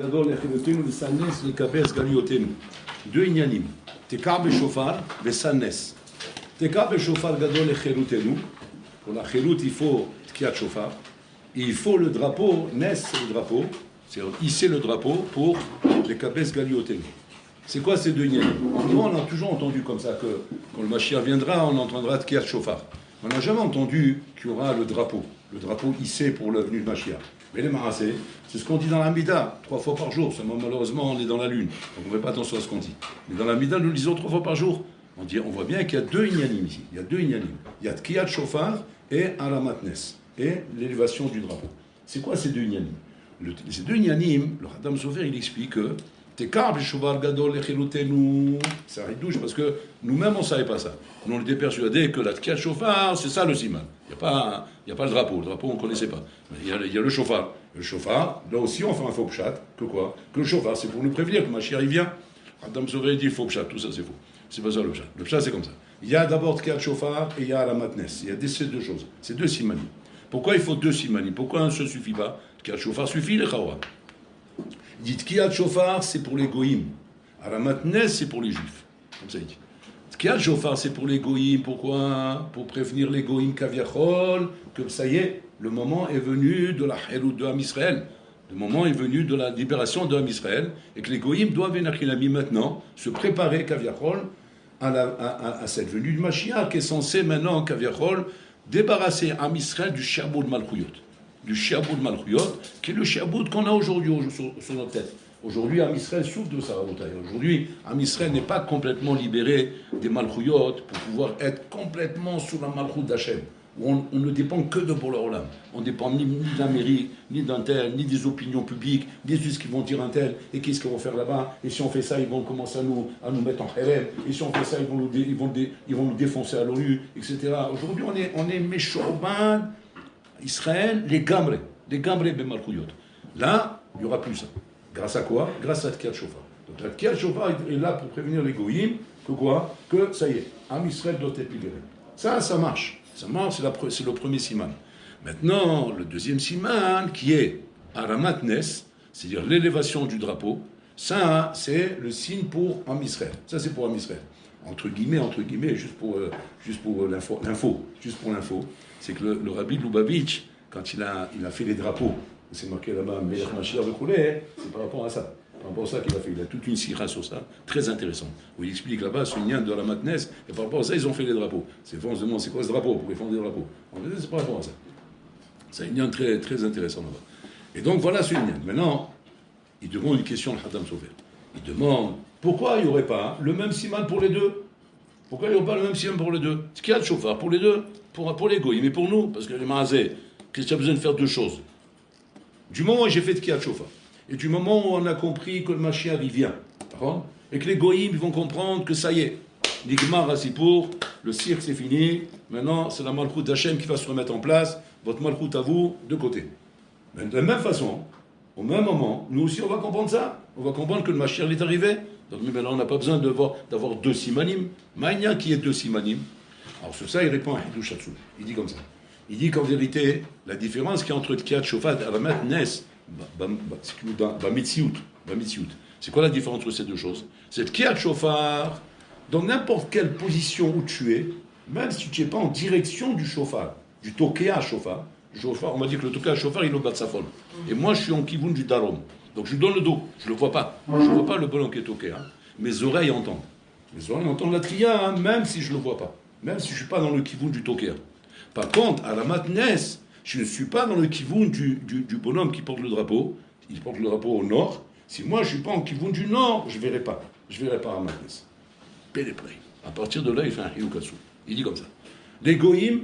גדול לחילותינו וסנס לקבץ גליותינו. deux עניינים, תקע בשופר וסנס. תקע בשופר גדול לחילותינו. Pour la chilout, il faut tkiat shofar. Il faut le drapeau, nes c'est le drapeau, c'est-à-dire hisser le drapeau pour les kabes galiotenu. C'est quoi ces deux ignanim? Nous, on a toujours entendu comme ça que quand le Mashiach viendra, on entendra tkiat shofar. On n'a jamais entendu qu'il y aura le drapeau hissé pour la venue de Mashiach. Mais les marassés, c'est ce qu'on dit dans la Mida, 3 fois par jour. Seulement, malheureusement, on est dans la lune, donc on ne fait pas attention à ce qu'on dit. Mais dans la Mida, nous le disons 3 fois par jour. On voit bien qu'il y a deux ignanim ici. Il y a deux ignanim. Il y a tkiat shofar et aramatnes, et l'élévation du drapeau. C'est quoi ces deux ignanim? Ces deux ignanim, le Haddam Sofer, il explique que Tekar b'shovar gadol lechilotenu, c'est un ridouche parce que nous-mêmes on ne savait pas ça. Nous on était persuadés que la tkiat shofar, c'est ça le siman. Il n'y a pas le drapeau on ne connaissait pas. Il y a le shofar. Le shofar, là aussi on fait un faux pshat, que quoi? Que le shofar c'est pour nous prévenir que Mashiach il vient. Haddam Sofer dit faux pshat, tout ça c'est faux. C'est pas ça le pshat. Le pshat c'est comme ça. Il y a d'abord tkiat shofar et il y a la matnes. Il y a ces deux choses. C'est deux simanim. Pourquoi il faut deux simanim? Pourquoi un ne suffit pas? Tkiat shofar suffit les chawa. Il dit tkiat shofar c'est pour les goïms. À la matnes c'est pour les juifs. Comme ça il dit. Tkiat shofar c'est pour les goïms. Pourquoi? Pour prévenir les goïms kaviachol que ça y est, le moment est venu de la héroute de Am Israël. Le moment est venu de la libération de Am Israël et que les goïms doivent maintenant se préparer kaviachol à cette venue du Mashiach qui est censé maintenant, Kaviachol, débarrasser Am Israël du Shaboud Malchuyot. Du Shaboud Malchuyot, qui est le Shaboud qu'on a aujourd'hui sur notre tête. Aujourd'hui, Am Israël souffre de ça. Aujourd'hui, Am Israël n'est pas complètement libéré des Malchuyot pour pouvoir être complètement sous la Malchut d'Hachem. On ne dépend que de Bola Olam. On ne dépend ni de l'Amérique, ni d'un tel, ni des opinions publiques, ni de ce qu'ils vont dire un tel, et qu'est-ce qu'ils vont faire là-bas, et si on fait ça, ils vont commencer à nous mettre en hérem, et si on fait ça, ils vont nous défoncer à l'ONU, etc. Aujourd'hui, on est Meshorban, Israël, les Gamre Bemalchuyot. Là, il n'y aura plus ça. Grâce à quoi? Grâce à Tkiat Shofar. Donc la Tkiat Shofar est là pour prévenir les goïms, que quoi? Que ça y est, Am Israël doit être libéré. Ça marche. Ça marche, c'est le premier siman. Maintenant, le deuxième siman, qui est aramatnes, c'est-à-dire l'élévation du drapeau, ça, c'est le signe pour Am Israël. Ça, c'est pour Am Israël. Entre guillemets, juste pour l'info, c'est que le Rabbi Lubavitch, quand il a fait les drapeaux, c'est marqué là-bas, Melech Mashiach Vekoulé, c'est par rapport à ça. Par rapport à ça qu'il a fait. Il a toute une sira sur ça, très intéressant. Où il explique là-bas, ce lien de la matnes, et par rapport à ça, ils ont fait les drapeaux. On se demande, c'est quoi ce drapeau? Pour défendre les drapeaux. En fait, c'est par rapport à ça. C'est un lien très, très intéressant là-bas. Et donc, voilà ce lien. Maintenant, il demande une question à Haddam Sofer. Il demande, pourquoi il n'y aurait pas le même siman pour les deux? Pourquoi il n'y aurait pas le même siman pour les deux? Ce qu'il y a de chauffard pour les deux, pour les goïs, mais pour nous, parce que les maazés, qu'est-ce qu'il y a besoin de faire deux choses? Du moment où j'ai fait de qu'il y a de chauffard, et du moment où on a compris que le Mashiach il vient, et que les goïms vont comprendre que ça y est, l'Igmar Asipour, le cirque c'est fini, maintenant c'est la Malchut d'Hachem qui va se remettre en place, votre Malchut à vous, de côté. Mais de la même façon, au même moment, nous aussi on va comprendre ça, on va comprendre que le Mashiach est arrivé, donc maintenant on n'a pas besoin d'avoir deux simanim, Maïnia qui est deux simanim. Alors sur ça il répond à Hidouch Hatsoul, il dit comme ça. Il dit qu'en vérité, la différence qu'il y a entre Tkiat Shofar et Aramat Nes, c'est quoi la différence entre ces deux choses? C'est Tkiat Shofar, dans n'importe quelle position où tu es, même si tu n'es pas en direction du Shofar, du Tokea Shofar, on m'a dit que le Tokea Shofar il est au bas de sa folle. Et moi je suis en Kivoun du Darom. Donc je lui donne le dos, je ne le vois pas. Je ne vois pas le ballon qui est Tokea. Mes oreilles entendent. Mes oreilles entendent la tria, même si je ne le vois pas. Même si je ne suis pas dans le Kivoun du Tokea. Par contre, à la matnes, je ne suis pas dans le kivoun du bonhomme qui porte le drapeau. Il porte le drapeau au nord. Si moi, je ne suis pas en kivoun du nord, je ne verrai pas. Je ne verrai pas à matnes. Pélépré. À partir de là, il fait un hiukatsou. Il dit comme ça. Les goïms,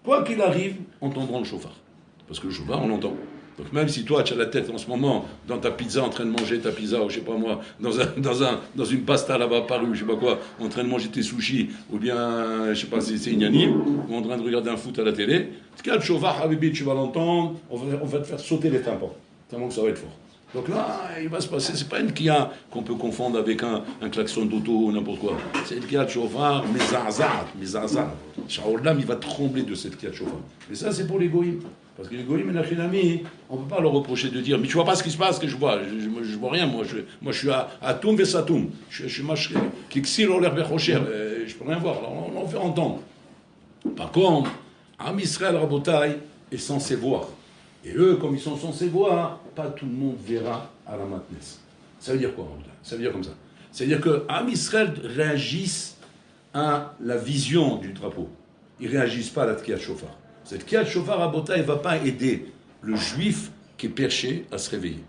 quoi qu'il arrive, entendront le chauffard. Parce que le chauffard, on l'entend. Donc même si toi, tu as la tête en ce moment dans ta pizza, en train de manger ta pizza, ou je sais pas moi, dans une pasta là-bas par rue, je sais pas quoi, en train de manger tes sushis, ou bien, je sais pas si c'est ignanime, ou en train de regarder un foot à la télé, quel chauffard, Habibi, tu vas l'entendre, on va te faire sauter les tympans, tellement que ça va être fort. Donc là, il va se passer, c'est pas une kia qu'on peut confondre avec un klaxon d'auto ou n'importe quoi. C'est une kia de chauffard, mizazat. Shaolam, il va trembler de cette kia de chauffard. Mais ça, c'est pour les goïms. Parce que les goïms et l'Achinami, on ne peut pas leur reprocher de dire, mais tu vois pas ce qui se passe, que je vois. Je vois rien, moi je suis à Toum Vesatoum. Je suis Kixil Oler Bechocher. Je peux rien voir. Alors on fait entendre. Par contre, Am Israël Rabotai est censé voir. Et eux, comme ils sont censés voir, pas tout le monde verra à la matnes. Ça veut dire quoi, Rabotai? Ça veut dire comme ça. C'est-à-dire que Am Israël réagissent à la vision du drapeau. Ils ne réagissent pas à la Tkiyat Shofar. Cette Tkiyat Shofar Rabotai ne va pas aider le juif qui est perché à se réveiller.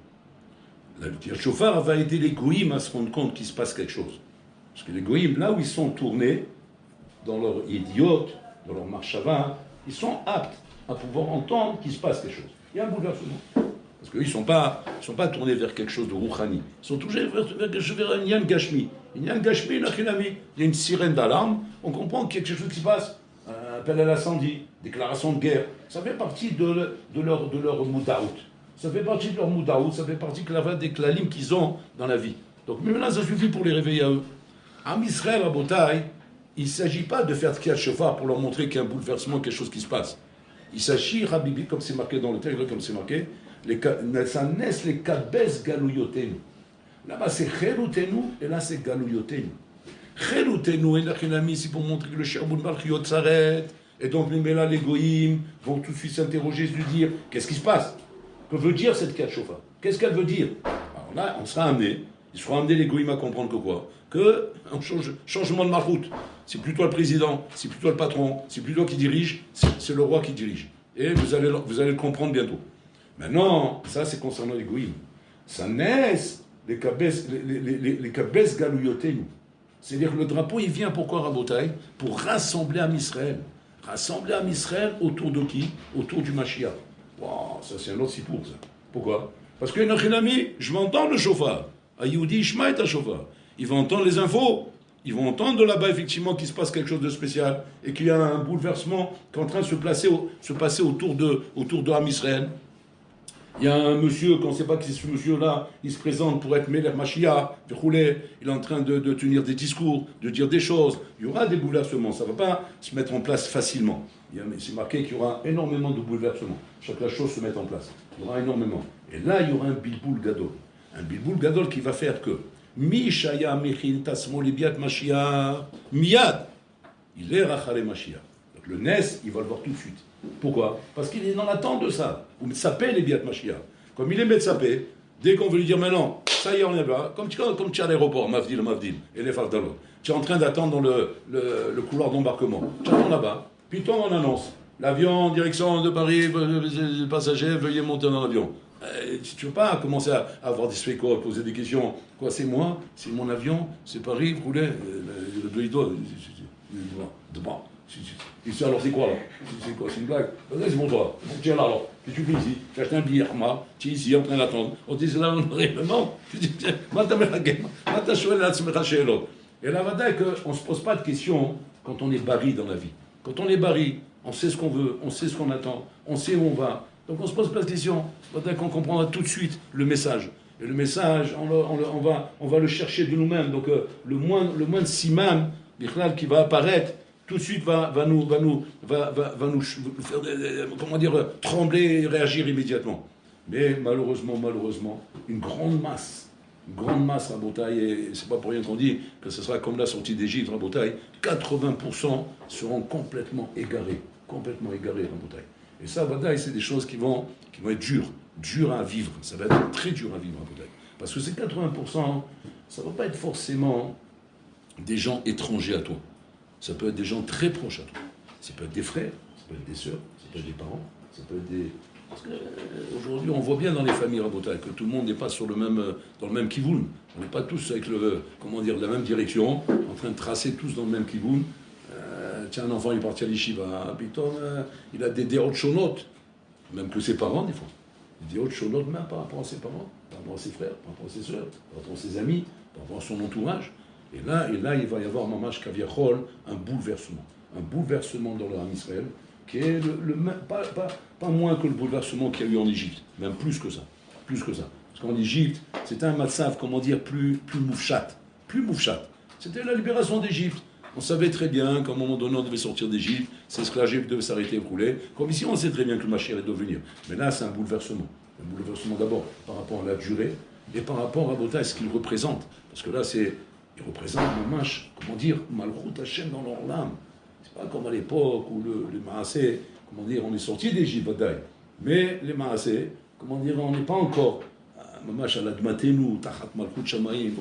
La Tkiyat Shofar va aider les goïms à se rendre compte qu'il se passe quelque chose. Parce que les goïms, là où ils sont tournés, dans leur idiote, dans leur marchava, ils sont aptes à pouvoir entendre qu'il se passe quelque chose. Il y a un bouleversement. Parce qu'ils ne sont pas tournés vers quelque chose de rouhani. Ils sont toujours vers un Nyan Gashmi. Un Nyan Gashmi, il y a une sirène d'alarme, on comprend qu'il y a quelque chose qui se passe. Un appel à l'incendie, déclaration de guerre. Ça fait partie de leur moudaout. Ça fait partie de leur moudaout, ça fait partie des klalim qu'ils ont dans la vie. Donc maintenant, ça suffit pour les réveiller à eux. Am Israël, à Botaï, il ne s'agit pas de faire Tkiyat Shofar pour leur montrer qu'il y a un bouleversement, quelque chose qui se passe. Il s'agit, Habibi, comme c'est marqué dans le texte, comme c'est marqué, ça naissent les kabes galouyotenu. Là-bas, c'est Cherutenu, et là, c'est galouyotenu. Cherutenu, et l'Achinami, c'est pour montrer que le Sherbun Balchiot s'arrête, et donc les goïms vont tout de suite s'interroger, se dire, qu'est-ce qui se passe? Que veut dire cette Tkiyat Shofar? Qu'est-ce qu'elle veut dire? Alors là, on sera amené, ils seront amenés les goïms à comprendre que quoi? Que un changement de malchoute. C'est plus toi le président, c'est plus toi le patron, c'est plus toi qui dirige, c'est le roi qui dirige. Et vous allez le comprendre bientôt. Maintenant, ça c'est concernant les goïms. Ça naissent les kabes galouyotenu. C'est-à-dire que le drapeau, il vient pourquoi, Rabotai? Pour rassembler à Israël. Rassembler à Israël autour de qui? Autour du Mashiach. Wow, ça c'est un autre sipour, ça. Pourquoi? Parce que notre ami, je vais entendre le chauffard. Ayoudi Ishmael ta chauffard. Ils vont entendre les infos. Ils vont entendre de là-bas, effectivement, qu'il se passe quelque chose de spécial et qu'il y a un bouleversement qui est en train de se passer autour de Am Israël. Il y a un monsieur, qu'on ne sait pas qui c'est ce monsieur-là, il se présente pour être Melech Mashiach, il est en train de tenir des discours, de dire des choses. Il y aura des bouleversements, ça ne va pas se mettre en place facilement. C'est marqué qu'il y aura énormément de bouleversements. Chaque chose se met en place. Il y aura énormément. Et là, il y aura un bilboul gadol. Un bilboul gadol qui va faire que Mishaya Mechin Tasmo Libiat Mashiach Miyad, il est Rachare Mashiach. Donc le Nes, il va le voir tout de suite. Pourquoi? Parce qu'il est dans l'attente de ça. Ou Metsapé les Biat Mashiach. Comme il est Metsapé, dès qu'on veut lui dire maintenant, ça y est, on est là, comme tu es à l'aéroport, Mavdil, et les Fardalot, tu es en train d'attendre dans le couloir d'embarquement. Tu attends là-bas, puis toi on annonce, l'avion en direction de Paris, passagers, veuillez monter dans l'avion. Si tu ne veux pas commencer à avoir des spécos, à poser des questions, quoi, c'est moi, c'est mon avion, c'est Paris, vous roulez, devant. Alors c'est quoi là? C'est quoi? C'est une blague? Vas-y, c'est bon toi. Tiens là alors. Qu'est-ce que tu fais ici? Tu achètes un billet, tu es ici en train d'attendre. On te dit c'est là vraiment. Tu dis, et là, on ne se pose pas de questions quand on est barri dans la vie. Quand on est barri, on sait ce qu'on veut, on sait ce qu'on attend, on sait où on va. Donc on ne se pose pas de questions. On comprendra tout de suite le message. Et le message, on va le chercher de nous-mêmes. Donc le moins de siman, qui va apparaître, tout de suite va nous faire, comment dire, trembler et réagir immédiatement. Mais malheureusement, une grande masse à Botaï, et c'est pas pour rien qu'on dit que ce sera comme la sortie d'Égypte à Botaï, 80% seront complètement égarés à Botaï. Et ça, Botaï, c'est des choses qui vont être dures à vivre. Ça va être très dur à vivre à Botaï. Parce que ces 80%, ça ne va pas être forcément des gens étrangers à toi. Ça peut être des gens très proches à toi. Ça peut être des frères, ça peut être des sœurs, ça peut être des parents, ça peut être des... Parce qu'aujourd'hui, on voit bien dans les familles rabotailles que tout le monde n'est pas dans le même kivoun. On n'est pas tous avec la même direction, en train de tracer tous dans le même kivoun. Tiens, un enfant, il est parti à l'Yeshiva, il a des dérotes chonotes, même que ses parents, des fois. Des dérotes chonotes, même par rapport à ses parents, par rapport à ses frères, par rapport à ses sœurs, par rapport à ses amis, par rapport à son entourage. Et là, il va y avoir, Mamash Kaviachol, un bouleversement dans le Ham Israël, qui est pas moins que le bouleversement qu'il y a eu en Égypte, même plus que ça. Parce qu'en Égypte, c'était un matzav, comment dire, plus moufchat. C'était la libération d'Égypte. On savait très bien qu'à un moment donné, on devait sortir d'Égypte, c'est l'esclavage devait s'arrêter et couler. Comme ici, on sait très bien que le Mashiach doit venir. Mais là, c'est un bouleversement. Un bouleversement d'abord par rapport à la durée et par rapport à Bota, ce qu'il représente. Parce que là, il représente Mamash, comment dire, Malchut Hashem dans leur âme. C'est pas comme à l'époque où les Maasé, comment dire, on est sorti d'Égypte, Badaï. Mais les Maasé, comment dire, on n'est pas encore. Mamash al admatenu, tachat malchut shamayim,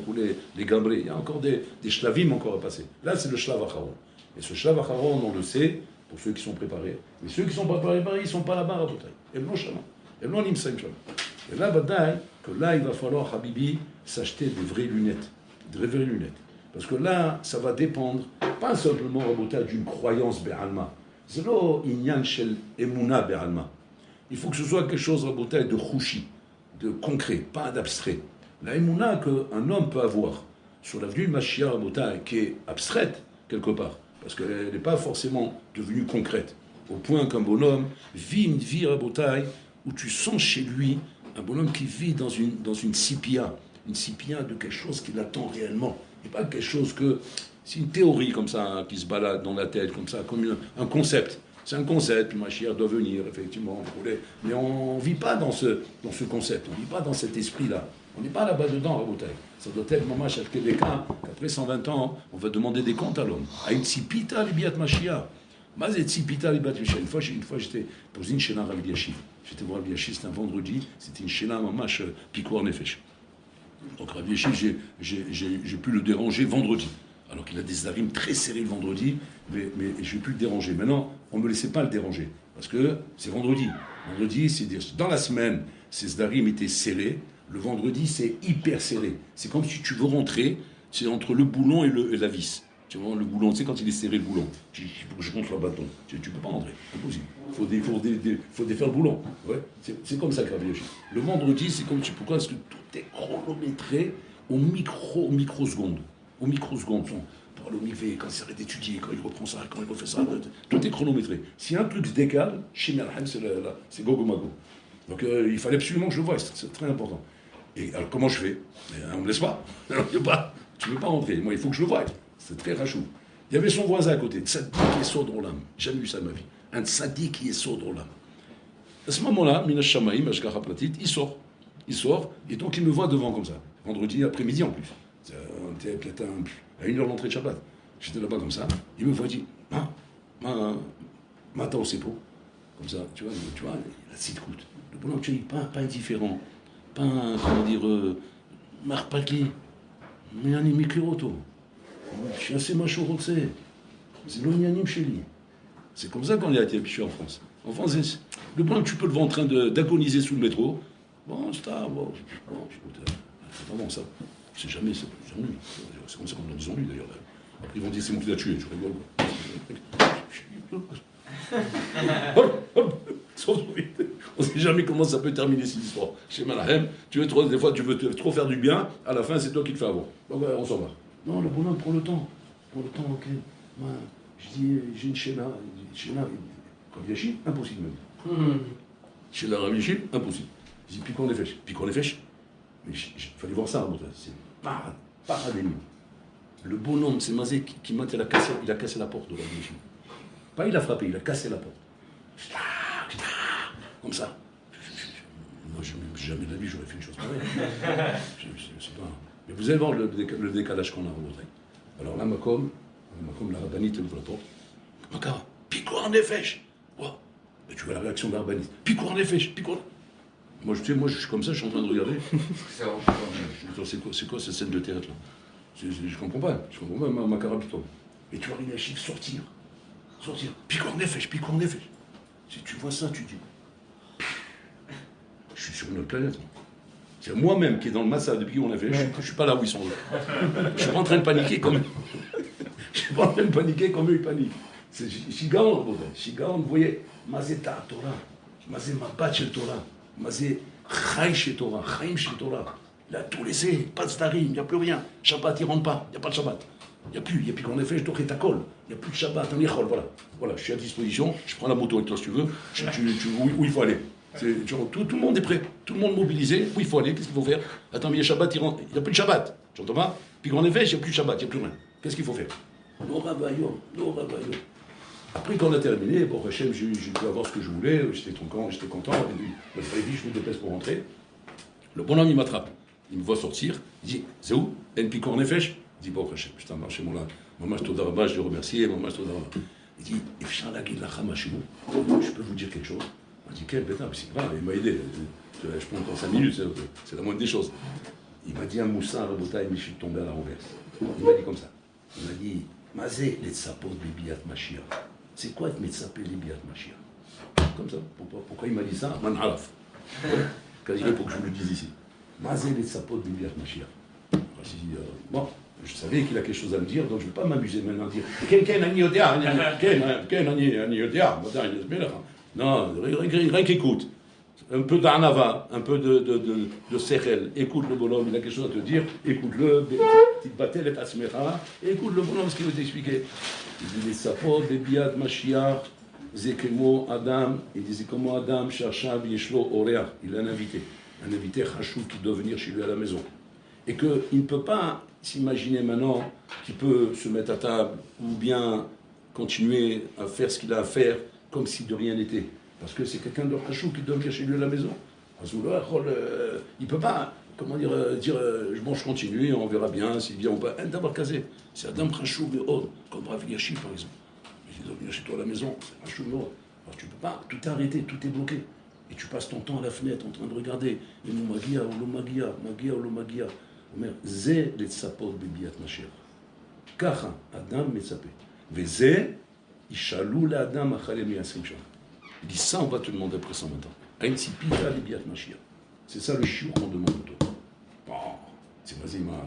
les gabrés. Il y a encore des shlavim encore à passer. Là, c'est le shlav acharon. Et ce shlav acharon, on le sait, pour ceux qui sont préparés. Mais ceux qui ne sont pas préparés, ils ne sont pas là-bas à Bataille. Et non, shama. Et non, nimsaim shama. Et là, Bataille, que là, il va falloir, Habibi, s'acheter des vraies lunettes. Des vraies lunettes. Parce que là, ça va dépendre, pas simplement, à Bataille, d'une croyance be'alma. C'est là, inyan shel emuna be'alma. Il faut que ce soit quelque chose, à Bataille, de chouchi, de concret, pas d'abstrait. La émouna qu'un homme peut avoir sur l'avenue Mashiach Rabotai, qui est abstraite quelque part, parce qu'elle n'est pas forcément devenue concrète, au point qu'un bonhomme vit une vie Rabotai où tu sens chez lui un bonhomme qui vit dans une sipia de quelque chose qu'il attend réellement, et pas quelque chose que c'est une théorie comme ça qui se balade dans la tête comme ça, comme un concept. C'est un concept, puis Mashiach doit venir, effectivement, mais on ne vit pas dans ce concept, on ne vit pas dans cet esprit-là. On n'est pas là-bas dedans, Rabotai. Ça doit être, maman, chaque Québécois, qu'après 120 ans, on va demander des comptes à l'homme. À une tzipita libiat Mashiach. Mazet tzipita libiat Mashiach. Une fois, j'étais posé une chéna Rav Eliashiv. J'étais voir Rav Eliashiv, c'était un vendredi, c'était une chéna, maman, picour nefesh. Donc Rav Eliashiv, j'ai pu le déranger vendredi. Alors qu'il a des zarim très serrés le vendredi, mais je n'ai pu le déranger. Maintenant, on ne me laissait pas le déranger, parce que c'est vendredi. Vendredi, c'est dire, dans la semaine, ces zarim étaient serrés, le vendredi, c'est hyper serré. C'est comme si tu veux rentrer, c'est entre le boulon et la vis. Tu vois, le boulon, tu sais, quand il est serré, le boulon, il faut que je rentre le bâton. Tu ne peux pas rentrer, impossible. Il faut défaire le boulon. Ouais. C'est comme ça que le vendredi, c'est comme, pourquoi? Parce que tout est chronométré au microseconde. Au microseconde, pour le mikvé, quand il s'arrête d'étudier, quand il reprend ça, quand il refait ça, tout est chronométré. Si un truc se décale, chez Merhem, c'est gogo-mago. Donc il fallait absolument que je le voie, c'est très important. Et alors comment je fais? On ne me laisse pas. Tu ne veux pas rentrer, moi il faut que je le voie. C'est très rachou. Il y avait son voisin à côté, tzaddik qui est sourd dans l'âme. J'ai jamais vu ça de ma vie. Un tzaddik qui est sourd dans l'âme. À ce moment-là, Minash Shamaïm, Ashkara Platit, il sort, et donc il me voit devant comme ça. Vendredi après-midi en plus. On était peut-être à 1h l'entrée de Shabbat. J'étais là-bas comme ça. Il me voit dire Mata au Sepo. Comme ça, tu vois, la petite route. Le bonhomme, tu vois, pas indifférent. Pas, comment dire, marpaki. Mais un imikiroto. Je suis assez macho, c'est l'onianim chez lui. C'est comme ça qu'on est habitué en France. En France, le bonhomme, tu peux le voir en train d'agoniser sous le métro. Bon, c'est ça, bon, c'est vraiment ça. C'est jamais ça. C'est comme ça qu'on en disant lui d'ailleurs. Après ils vont dire c'est moi qui l'ai tué, je rigole. On ne sait jamais comment ça peut terminer cette histoire. Chez Malahem, des fois tu veux trop faire du bien, à la fin c'est toi qui le fais avoir. Donc on s'en va. Non, le bonhomme prend le temps. Ok. Moi, je dis, j'ai une chéna. Rav Yashim, impossible même. Chéna Rav Yashim, impossible. Je dis, piquons les fèches. Mais il fallait voir ça, c'est paradémie. Le bonhomme, c'est Mazé qui il a cassé la porte de la Yashim. Pas il a frappé, il a cassé la porte. Comme ça. Moi, jamais de la vie, j'aurais fait une chose pareille. Mais vous allez voir le décalage qu'on a rencontré. Alors là, Makom, la rabbinite ouvre la porte. Makara, pico en effet. Mais tu vois la réaction de la rabbinite. Pico en effet, pico. Moi, je suis comme ça, je suis en train de regarder. C'est quoi cette scène de théâtre là? Je comprends pas. Makara, pico. Et tu vois Riachif sortir. Pico en effet. Si tu vois ça, tu dis. Je suis sur une autre planète. C'est moi-même qui est dans le massa depuis qu'on a fait. Je ne suis pas là où ils sont. Je suis pas en train de paniquer comme eux. Ils paniquent. C'est Shigaon, vous voyez. Mazé ta Torah. Mazé mabat chez Torah. Mazé Chaim chez Torah. Il a tout laissé. Pas de starim, il n'y a plus rien. Shabbat, il ne rentre pas. Il n'y a pas de Shabbat. Il n'y a plus qu'on ait fait, je dois ta colle. Il n'y a plus de Shabbat, on y roule, voilà. Je suis à disposition. Je prends la moto avec toi si tu veux. Où il faut aller. Tout le monde est prêt, tout le monde mobilisé. Où il faut aller, qu'est-ce qu'il faut faire? Attends, mais il y a Shabbat, il n'y a plus de Shabbat. J'entends pas? Puis qu'en effet, il n'y a plus de Shabbat, il n'y a plus rien. Qu'est-ce qu'il faut faire? Nora Vaillon. Après qu'on a terminé, bon, Hachem, j'ai pu avoir ce que je voulais, j'étais content, et puis, il fallait vite, je me dépêche pour rentrer. Le bonhomme, il m'attrape. Il me voit sortir, il dit, c'est où? En piquant en fèche? Il dit, bon, Hachem, putain, marchez mon là. Maman, je te remercie, je le remercie, maman, je te remercie. Il dit, je peux vous dire quelque chose? Il dit, quel bêta, c'est grave, il m'a aidé. Je prends encore 5 minutes, c'est la moindre des choses. Il m'a dit un moussa, Rabotaï, mais je suis tombé à la renverse. Il m'a dit comme ça. Il m'a dit, Mazé, les tzapot, les biat machia. C'est quoi être metzapé, les biat machia? Comme ça. Pourquoi il m'a dit ça? Man alaf. Quasiment pour que je vous le dise ici. Mazé, les tzapot, les biat machia. Bon, je savais qu'il a quelque chose à me dire, donc je ne vais pas m'amuser maintenant à dire non, rien qu'écoute. Un peu d'anava, un peu de sechel. Écoute le bonhomme, il a quelque chose à te dire. Écoute-le, écoute le bonhomme, ce qu'il veut t'expliquer. Il dit les sapot, les biat Mashiach, Zekemo Adam. Il disait comment Adam, Shachab, Yeshlo, Orea. Il a un invité Chachou qui doit venir chez lui à la maison. Et qu'il ne peut pas s'imaginer maintenant qu'il peut se mettre à table ou bien continuer à faire ce qu'il a à faire comme si de rien n'était. Parce que c'est quelqu'un de Chachou qui doit venir chez lui à la maison. Il ne peut pas, dire, je continue, on verra bien s'il vient ou pas. D'abord casé, c'est Adam Chachou Meod, comme Rav Yashi par exemple. Il doit venir chez toi à la maison, c'est Chachou Meod. Alors tu ne peux pas, tout est arrêté, tout est bloqué. Et tu passes ton temps à la fenêtre en train de regarder. Et mon magia, ou le magia. Omer, zé les tzapot bebiat mashiach. Kacha, Adam metzapé. Vezé, ishalou la Adam achalem yasrim shana. Il dit ça, on va te demander après 120 ans. Aïn sipita bebiat mashiach. C'est ça le chiour qu'on demande de toi. Bon, c'est vas-y, il m'a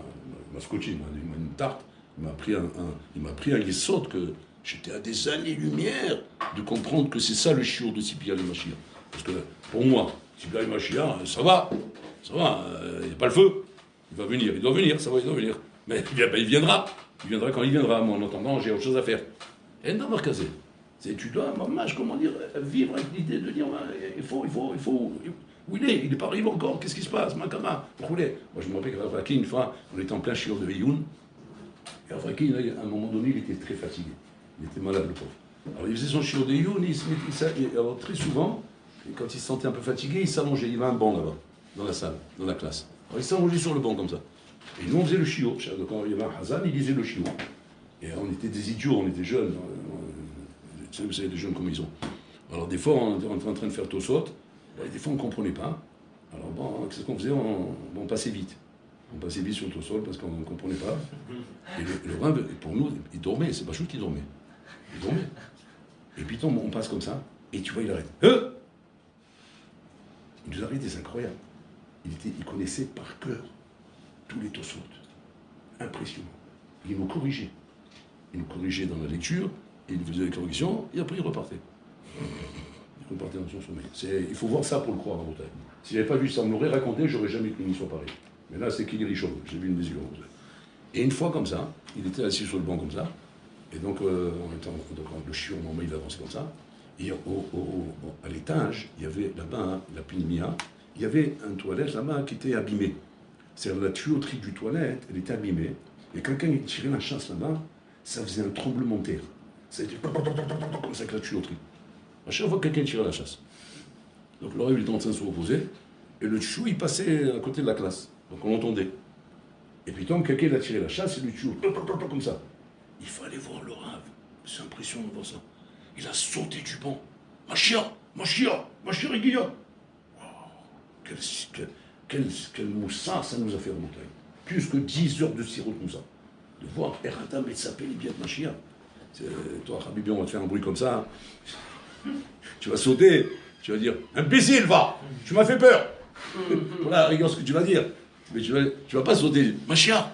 scotché, il m'a une tarte, il m'a pris un yesod que j'étais à des années-lumière de comprendre que c'est ça le chiour de Sipia le Mashiach. Parce que pour moi, Sipia le Mashiach, ça va, il n'y a pas le feu. Il va venir, il doit venir, ça va, il doit venir. Mais il viendra quand il viendra. Moi, en attendant, j'ai autre chose à faire. Et non, Marcazé, tu dois, vivre avec l'idée de dire, il faut, où il n'est pas arrivé encore, qu'est-ce qui se passe, Makama, roulez. Moi, je me rappelle qu'à Rafraki, une fois, on était en plein shiur de Eyoun, et Rafraki, à un moment donné, il était très fatigué. Il était malade, le pauvre. Alors, il faisait son shiur de Eyoun, alors très souvent, quand il se sentait un peu fatigué, il s'allongeait, il y avait un banc là-bas, dans la salle, dans la classe. Alors, il s'allongeait sur le banc comme ça. Et nous, on faisait le shiur. Quand il y avait un Hazan, il lisait le shiur. Et on était des idiots, on était jeunes. Vous savez, des jeunes comme ils sont. Alors, des fois, on était en train de faire Tosot. Des fois, on ne comprenait pas. Alors, bon, qu'est-ce qu'on faisait? On passait vite. On passait vite sur le Tosot parce qu'on ne comprenait pas. Et le Rav, pour nous, il dormait. C'est pas chose qu'il dormait. Il dormait. Et puis, on passe comme ça. Et tu vois, il arrête. Il nous arrête, c'est incroyable. Il connaissait par cœur tous les Tosot. Impressionnant. Il nous corrigeait. Il nous corrigeait dans la lecture, et il faisait des corrections, et après il repartait. Il repartait dans son sommeil. Il faut voir ça pour le croire à Rabotai. Si j'avais pas vu ça, on me l'aurait raconté, j'aurais jamais cru une histoire pareille. Mais là, c'est qu'il est richot, j'ai vu une mesure. Et une fois comme ça, il était assis sur le banc comme ça, et donc, le chiot, normalement, il avançait comme ça, et à l'étage, il y avait là-bas, la Pnimia, il y avait une toilette là-bas qui était abîmée. C'est-à-dire la tuyauterie du toilette, elle était abîmée, et quelqu'un qui tirait la chasse là-bas, ça faisait un tremblement de terre. Ça était comme ça avec la tuyauterie. À chaque fois que quelqu'un tirait la chasse. Donc l'oreille était en train de se reposer, et le chou, il passait à côté de la classe. Donc on l'entendait. Et puis tant que quelqu'un a tiré la chasse, et le chou, comme ça. Il fallait voir le Rav. C'est impressionnant de voir ça. Il a sauté du banc. Machia, Guillaume. Quel moussa ça nous a fait remonter. Plus que 10 heures de sirop de moussa. De voir Eratam et s'appeler bien de Machia. Toi, Habibi, on va te faire un bruit comme ça. Tu vas sauter. Tu vas dire, imbécile, va. Tu m'as fait peur. Voilà, regarde ce que tu vas dire. Mais tu vas pas sauter. Machia.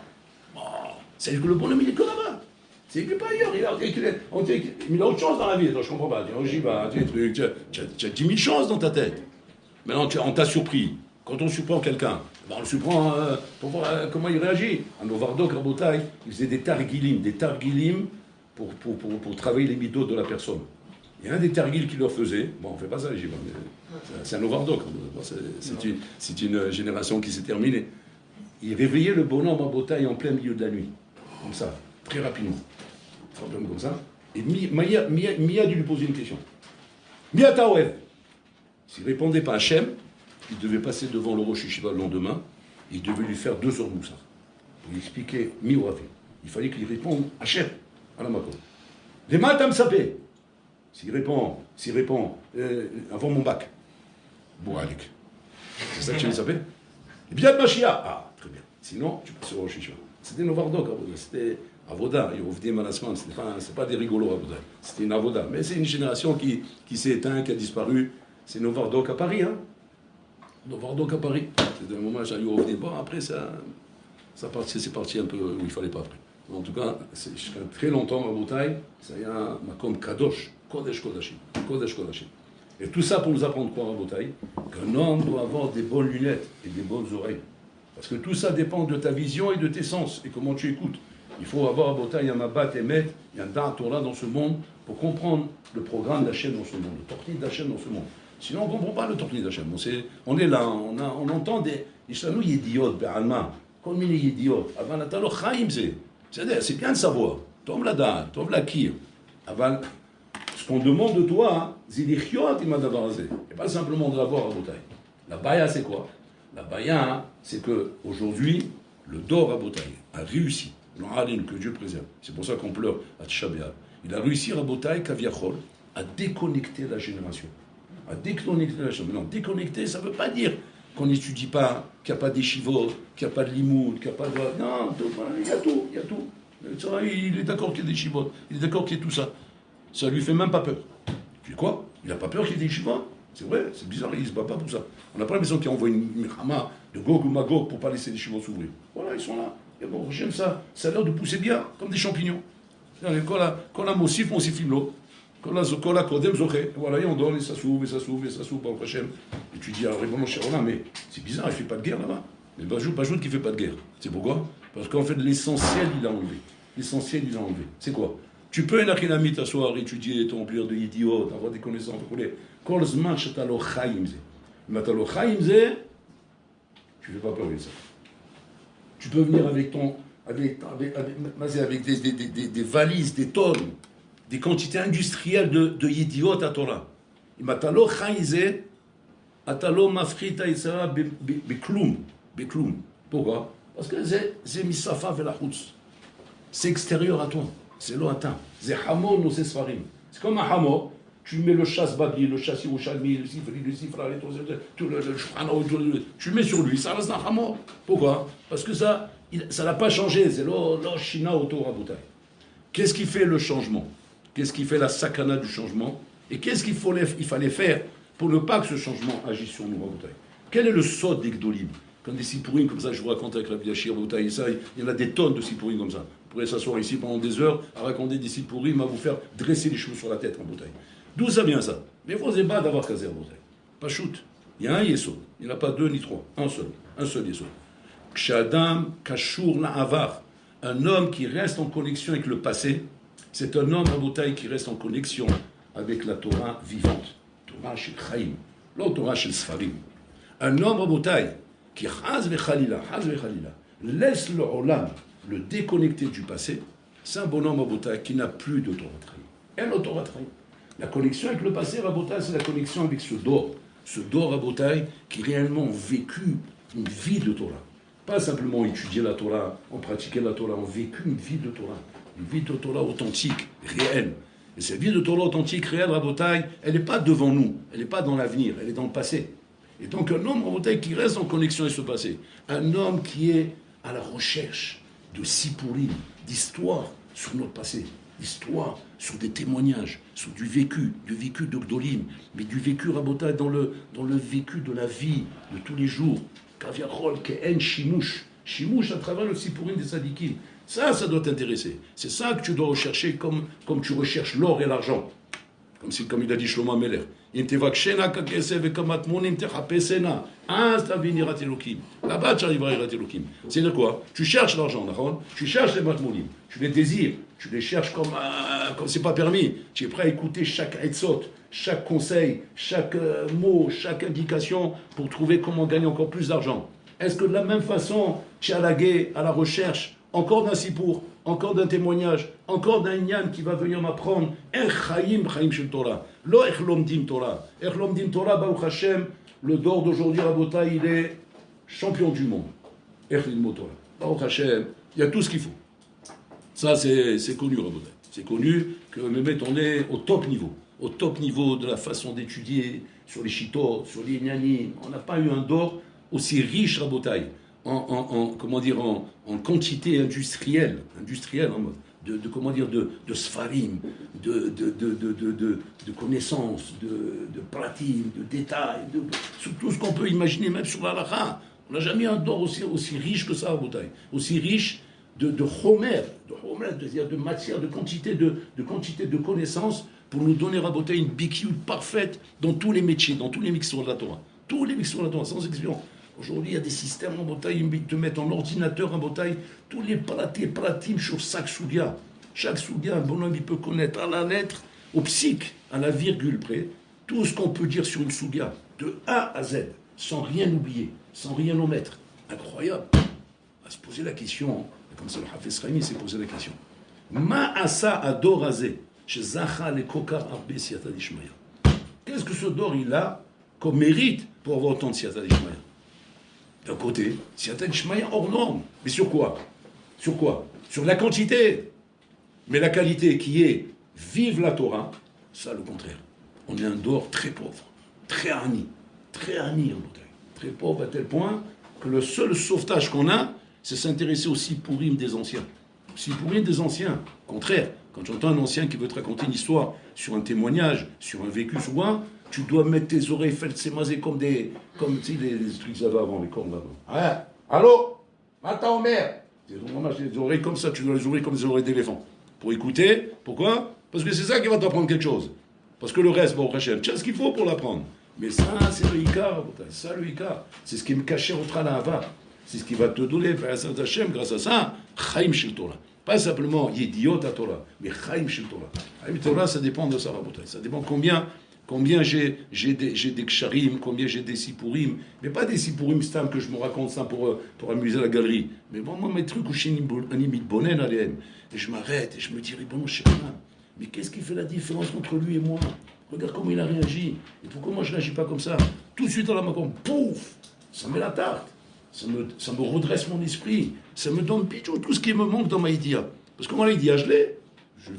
Oh, c'est que le bonhomme, il est que là-bas. C'est que pas ailleurs. Il a autre chose dans la vie. Alors, je comprends pas. J'y vais. Tu as 10 000 chances dans ta tête. Maintenant, on t'a surpris. Quand on surprend quelqu'un, on le surprend pour voir comment il réagit. À Novardok, Rabotai, il faisait des targilim pour travailler les midotes de la personne. Il y a un des targils qui leur faisait, bon, on ne fait pas ça, les Gibans, c'est un Novardok, c'est une génération qui s'est terminée. Il réveillait le bonhomme Rabotai en plein milieu de la nuit, comme ça, très rapidement. simplement comme ça. Et Mia dû lui poser une question. Mia Taouev. S'il ne répondait pas à Hachem, il devait passer devant le Rosh Yeshiva le lendemain, et il devait lui faire 2 heures de moussard. Pour lui expliquer Miurafi. Il fallait qu'il réponde à Hachem, à la Makon. Les matam sapé. S'il répond avant mon bac. Bouralik. C'est ça que tu veux saper? Bien de Mashiach. Ah, très bien. Sinon, tu passes au Rosh Yeshiva. C'était Novardok, c'était Avoda. Il revenait Manasman. C'est pas des rigolos, Avoda. C'était une Avoda. Mais c'est une génération qui s'est éteinte, qui a disparu. C'est Novardok à Paris, hein. Novardok à Paris. C'était un moment où j'allais revenir. Bon, après, c'est parti un peu où il fallait pas après. En tout cas, jusqu'à très longtemps, à Boutaï, ça y a un Makom Kadosh, Kodesh Kodashim. Kodesh Kodashim. Et tout ça pour nous apprendre quoi à Boutaï? Qu'un homme doit avoir des bonnes lunettes et des bonnes oreilles. Parce que tout ça dépend de ta vision et de tes sens et comment tu écoutes. Il faut avoir à Boutaï un Mabat Emet, il y a un Dan Torah dans ce monde pour comprendre le programme d'Hachem dans ce monde, le tortille d'Hachem dans ce monde. Sinon, on ne comprend pas le tortille d'Hachem. On est là, on entend des Ishlanou Yediot, Be'alma, comme il est Yediot. Avant la Talo Chaim, c'est bien de savoir. Tov la Da'at, Tov la Kir. Avant. Ce qu'on demande de toi, c'est d'Ichiot, il m'a d'abord. Et pas simplement de l'avoir à Boutaï. La Baya, c'est quoi? La Baya, c'est qu'aujourd'hui, le Dor à Boutaï a réussi, que Dieu préserve. C'est pour ça qu'on pleure à Tisha B'Av. Il a réussi à Boutaï, Kaviachol, à déconnecter la génération. À déconnecter la génération. Mais non, déconnecter, ça ne veut pas dire qu'on n'étudie pas, qu'il n'y a pas d'échivot, qu'il n'y a pas de limoud, qu'il n'y a pas de. Non, il y a tout, il y a tout. Il est d'accord qu'il y ait des chivots, il est d'accord qu'il y ait tout ça. Ça lui fait même pas peur. Tu dis quoi? Il n'a pas peur qu'il y ait des chivots? C'est vrai, c'est bizarre, il ne se bat pas pour ça. On n'a pas l'impression qu'il envoie une Milchama de Gog ou Magog pour ne pas laisser les chivots s'ouvrir. Voilà, ils sont là. Et bon, j'aime ça. Ça a l'air de pousser bien, comme des champignons. Quand la mossif, on s'y filme l'eau. Quand la kodem zoché. Voilà, et on donne, et ça s'ouvre, et ça s'ouvre, et ça s'ouvre, par Hachem. Et tu dis, alors, bon, cher Roland, mais c'est bizarre, il ne fait pas de guerre là-bas. Mais Bajout qui ne fait pas de guerre. C'est pourquoi? Parce qu'en fait, l'essentiel, il a enlevé. L'essentiel, il a enlevé. C'est quoi? Tu peux, Nachinami, t'asseoir, étudier, t'emplir de idiot, avoir des connaissances, Kolzman, Chatalo Chaimze. Matalo Chaimze, tu ne fais pas peur de ça. Tu peux venir avec des valises, des tonnes, des quantités industrielles de idiot à Torah. Matalo Chaimze, Atalo Mafrita Isra Bekloum. Pourquoi? Parce que c'est Misafa Velachutz. C'est extérieur à toi. C'est lointain. C'est Hamor, nous c'est Sfarim. C'est comme un Hamor. Tu mets le chasse Babli, le chasse Yerushalmi, le Sifra, tout le tu le mets sur lui, ça reste un Hamor. Pourquoi? Parce que ça n'a pas changé. C'est l'Oshina autour à Boutaï. Qu'est-ce qui fait le changement? Qu'est-ce qui fait la sakana du changement? Et qu'est-ce qu'il fallait faire pour ne pas que ce changement agisse sur nous à Boutaï? Quel est le sod des Gdolim? Quand des sipourim comme ça, je vous raconte avec Rabbi Yashir, Boutaï, ça, il y en a des tonnes de sipourim comme ça. Vous pourrez s'asseoir ici pendant des heures à raconter des sipourim, à vous faire dresser les cheveux sur la tête en Boutaï. D'où ça vient ça? Mais vous n'avez pas d'avoir casé en Boutaï. Pas shoot. Il y a un yesod. Il n'y en a pas 2 ni 3. Un seul yesod. Kshadam kashur la'avar. Un homme qui reste en connexion avec le passé, c'est un homme à Boutaï qui reste en connexion avec la Torah vivante. Torah shel Chaim. La Torah shel Sfarim. Un homme à Boutaï qui Haz vechalila, laisse le Olam le déconnecter du passé, c'est un bonhomme à Boutaï qui n'a plus de Torah Trahi. Et le Torah Trahi. La connexion avec le passé à Boutaï, c'est la connexion avec ce Dor à Boutaï qui réellement ont vécu une vie de Torah. Pas simplement étudier la Torah, on pratiquait la Torah, on vécu une vie de Torah. Une vie de Torah authentique, réelle. Et cette vie de Torah authentique, réelle à Boutaï, elle n'est pas devant nous, elle n'est pas dans l'avenir, elle est dans le passé. Et donc un homme à Boutaï qui reste en connexion avec ce passé, un homme qui est à la recherche de sipourim, d'histoire sur notre passé, d'histoire sur des témoignages, sur du vécu de Gdolim, mais du vécu Rabotai dans le vécu de la vie de tous les jours. Kaviachol, Ke'en, Shimush à travers le sipourim des sadikim. Ça doit t'intéresser. C'est ça que tu dois rechercher comme tu recherches l'or et l'argent. Comme il a dit Shlomo Ameler. Là-bas, tu arriveras à Elokim. C'est-à-dire quoi? Tu cherches l'argent, tu cherches les matmounim, tu les désires, tu les cherches comme c'est pas permis. Tu es prêt à écouter chaque etzot, chaque conseil, chaque mot, chaque indication pour trouver comment gagner encore plus d'argent. Est-ce que de la même façon, tu es à la recherche encore d'un sipour, encore d'un témoignage, encore d'un Inyan qui va venir m'apprendre Chaim Shel Torah. Lo Ech Lomdim Torah. Ech Lomdim Torah, Baruch Hashem, le Dor d'aujourd'hui, Rabotai, il est champion du monde. Ech Lomdim Torah. Baruch Hashem, il y a tout ce qu'il faut. Ça, c'est connu, Rabotai. C'est connu que on est au top niveau de la façon d'étudier sur les chitot, sur les Inyanim. On n'a pas eu un Dor aussi riche, Rabotai. En quantité industrielle en mode de sfarim, de connaissances, de pratim, de détails, sur tout ce qu'on peut imaginer, même sur l'halakha. On n'a jamais eu un d'or aussi riche que ça à Boutaï, aussi riche de chomer, c'est-à-dire de matière, de quantité de connaissances pour nous donner à Boutaï une bikiout parfaite dans tous les métiers, dans tous les mixtures de la Torah. Tous les mixtures de la Torah, sans exception. Aujourd'hui, il y a des systèmes en Botaï, ils te mettent en ordinateur en Botaï, tous les pratim sur chaque soudia. Chaque soudia, un bonhomme, il peut connaître à la lettre, au psych, à la virgule près, tout ce qu'on peut dire sur une soudia, de A à Z, sans rien oublier, sans rien omettre. Incroyable. On va se poser la question, comme ça le Hafez Chaimi s'est posé la question. Ma'asa adorazé, chez Zacha le kokar arbe siyata d'Ishmaïa. Qu'est-ce que ce dor il a comme mérite pour avoir autant de siyata d'Ishmaïa? D'un côté, siyata d'Ishmaïa hors norme. Mais sur quoi? Sur quoi? Sur la quantité. Mais la qualité qui est vive la Torah, ça le contraire. On est un dehors très pauvre, très ani en bouteille. Très pauvre à tel point que le seul sauvetage qu'on a, c'est s'intéresser aux sipurim des anciens. Sipurim des anciens. Au contraire, quand tu entends un ancien qui veut te raconter une histoire sur un témoignage, sur un vécu souvent, tu dois mettre tes oreilles faites s'émaser comme tu sais, les trucs que avant, les cornes avant. Ouais. Allô? Matin Omer. Les oreilles comme ça, tu dois les ouvrir comme des oreilles d'éléphant. Pour écouter. Pourquoi? Parce que c'est ça qui va t'apprendre quelque chose. Parce que le reste, bon, Hachem, tu as ce qu'il faut pour l'apprendre. Mais ça, c'est le Ikar. Ça, le Ikar. C'est ce qui me cachait au Tralava. C'est ce qui va te donner, Hachem, grâce à ça, Chaim Shel Torah. Pas simplement Yediot à Torah, mais Chaim Shel Torah. Chaim Torah, ça dépend de ça, ça dépend combien j'ai des ksharim, combien j'ai des sipurim, mais pas des sipurim stam que je me raconte ça pour amuser la galerie. Mais bon, moi, mes trucs où je suis un imite bonen à et je m'arrête et je me dis, bon, mais qu'est-ce qui fait la différence entre lui et moi? Regarde comment il a réagi. Et pourquoi moi je n'agis pas comme ça? Tout de suite à la main, pouf, ça met la tarte. Ça me redresse mon esprit. Ça me donne tout ce qui me manque dans ma idea. Parce que moi, l'idea, je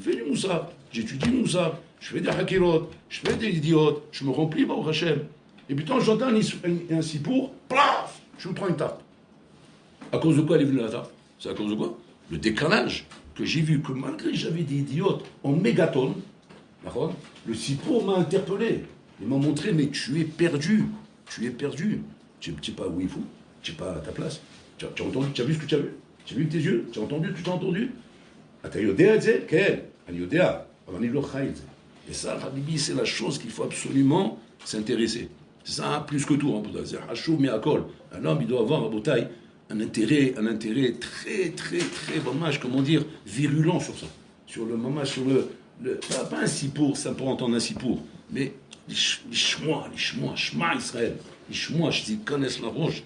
fais du moussa. J'étudie le moussa. Je fais des hakirot. Je fais des idiotes. Je me remplis, au Hachem. Et puis, quand j'entends un sipour, plaf, je me prends une tarte. À cause de quoi elle est venue la tarte? C'est à cause de quoi? Le décalage que j'ai vu, que malgré que j'avais des idiotes en mégatonnes, le sipour m'a interpellé. Il m'a montré, mais tu es perdu. Tu es perdu. Tu ne sais pas où il faut. Tu n'es pas à ta place. Tu as entendu, tu as vu ce que tu as vu? Tu as vu avec tes yeux? Tu as entendu, tu t'as entendu? Et ça, Habibi, c'est la chose qu'il faut absolument s'intéresser. C'est ça, plus que tout. C'est Hachou Me'akol. Un homme, il doit avoir, à Botaï, un intérêt très, très, très, comment dire, virulent sur ça. Sur le moment, sur pas un sipour, ça peut entendre un sipour, mais les shmois, shma Israël. Les shmois, ils connaissent la roche.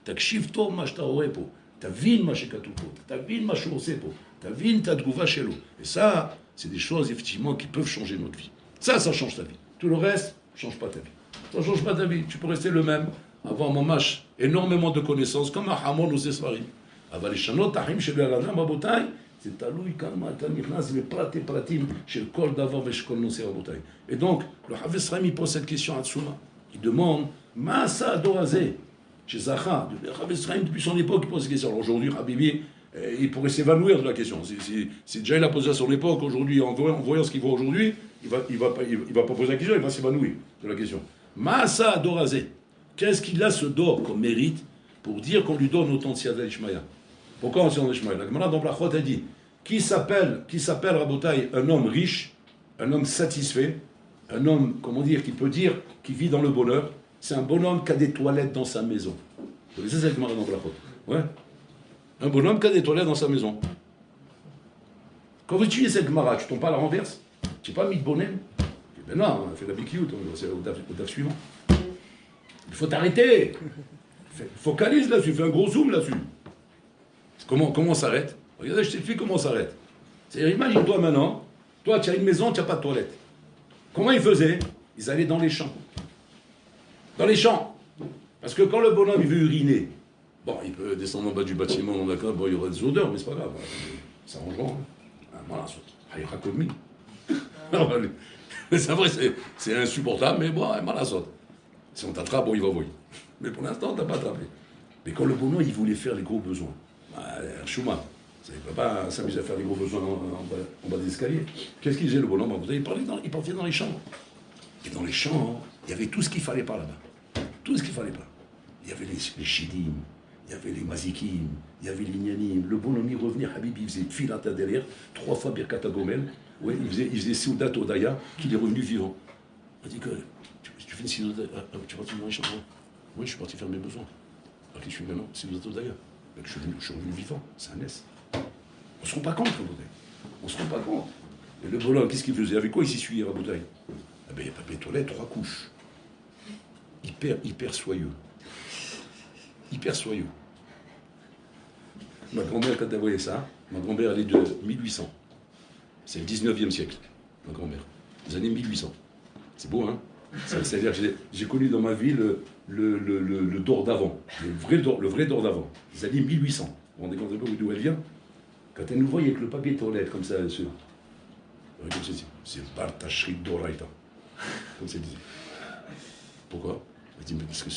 תקשיב טוב מה שאתה רואה פה, תבין מה שכתוב פה, תבין מה שהוא עושה פה, תבין את התגובה שלו. Et ça, c'est des choses effectivement qui peuvent changer notre vie. Ça change ta vie. Tout le reste, change pas ta vie. Ça change pas ta vie. Tu peux rester le même, avoir mamash énormément de connaissances, comme un hamon aux esfarim. אבל לשנות את החיים שלי על אדם רבותיי, זה תלוי כמה אתה נכנס לפרטי פרטים של כל דבר ושל כל נושא רבותיי. Et donc, le Hafez Chaimi pose cette question à Tsuma. Il demande Ma ça adorazé chez Zacha. Le Hafez Chaim, depuis son époque, il pose cette question. Alors aujourd'hui, Habibi, il pourrait s'évanouir de la question. Si déjà il a posé à son époque, aujourd'hui, en voyant ce qu'il voit aujourd'hui, il va pas poser la question, il va s'évanouir de la question. Ma ça adorazé. Qu'est-ce qu'il a ce dor comme mérite pour dire qu'on lui donne autant de Siyata d'Ishmaïa? Pourquoi on Siyata d'Ishmaïa? La Gemara dans Brachot a dit qui s'appelle Rabotai un homme riche, un homme satisfait, un homme, comment dire, qui peut dire, qui vit dans le bonheur, c'est un bonhomme qui a des toilettes dans sa maison. Vous savez, c'est la Gemara dans Brachot. Ouais. Un bonhomme qui a des toilettes dans sa maison. Quand vous utilisez cette Gemara, tu tombes pas à la renverse? Tu n'es pas mis de bonnet? Ben non, on a fait la bikiout, c'est au DAF suivant. Il faut t'arrêter. Focalise là-dessus, fais un gros zoom là-dessus. Comment on s'arrête? Regardez, je t'explique comment on s'arrête. C'est-à-dire, imagine-toi maintenant, toi, tu as une maison, tu n'as pas de toilette. Comment ils faisaient? Ils allaient dans les champs. Dans les champs. Parce que quand le bonhomme il veut uriner, bon, il peut descendre en bas du bâtiment, d'accord, bon, il y aura des odeurs, mais c'est pas grave. Ça arrangera. Voilà, il y aura comme c'est vrai, c'est insupportable, mais bon, voilà, saute. Si on t'attrape, bon, il va voir. Mais pour l'instant, on t'a pas attrapé. Mais quand le bonhomme, il voulait faire les gros besoins, Chouma, il ne peut pas s'amuser à faire les gros besoins en bas des escaliers. Qu'est-ce qu'il faisait, le bonhomme? Il partait dans les champs. Et dans les champs, il y avait tout ce qu'il fallait pas là-bas. Tout ce qu'il fallait pas. Il y avait les chidim, il y avait les mazikim, il y avait les nyanim. Le bonhomme, il revenait, Habib, il faisait filata derrière, 3 fois Birkat Gomel. Ouais, il faisait Soudat Odaya, qu'il est revenu vivant. On dit que tu fais une Soudat, tu es parti dans les champs? Oui, je suis parti faire mes besoins. Alors que je suis maintenant, Soudat Odaya. Je suis revenu vivant, c'est un S. On ne se rend pas compte, Raboutaï. On ne se rend pas compte. Et le bonhomme, qu'est-ce qu'il faisait? Avec quoi il s'essuyait, Raboutaï? Eh bien, il y a papier toilette, 3 couches. Hyper soyeux. Hyper soyeux. Ma grand-mère, quand elle voyait ça, ma grand-mère, elle est de 1800. C'est le 19e siècle, ma grand-mère. Les années 1800. C'est beau, hein? C'est-à-dire que j'ai connu dans ma vie le d'or d'avant, le vrai d'or d'avant, les années 1800. Vous vous rendez compte d'où elle vient? Quand elle nous voyait avec le papier toilette comme ça, c'est Bartashrit Doraita, comme ça disait. Pourquoi? Elle dit, mais parce que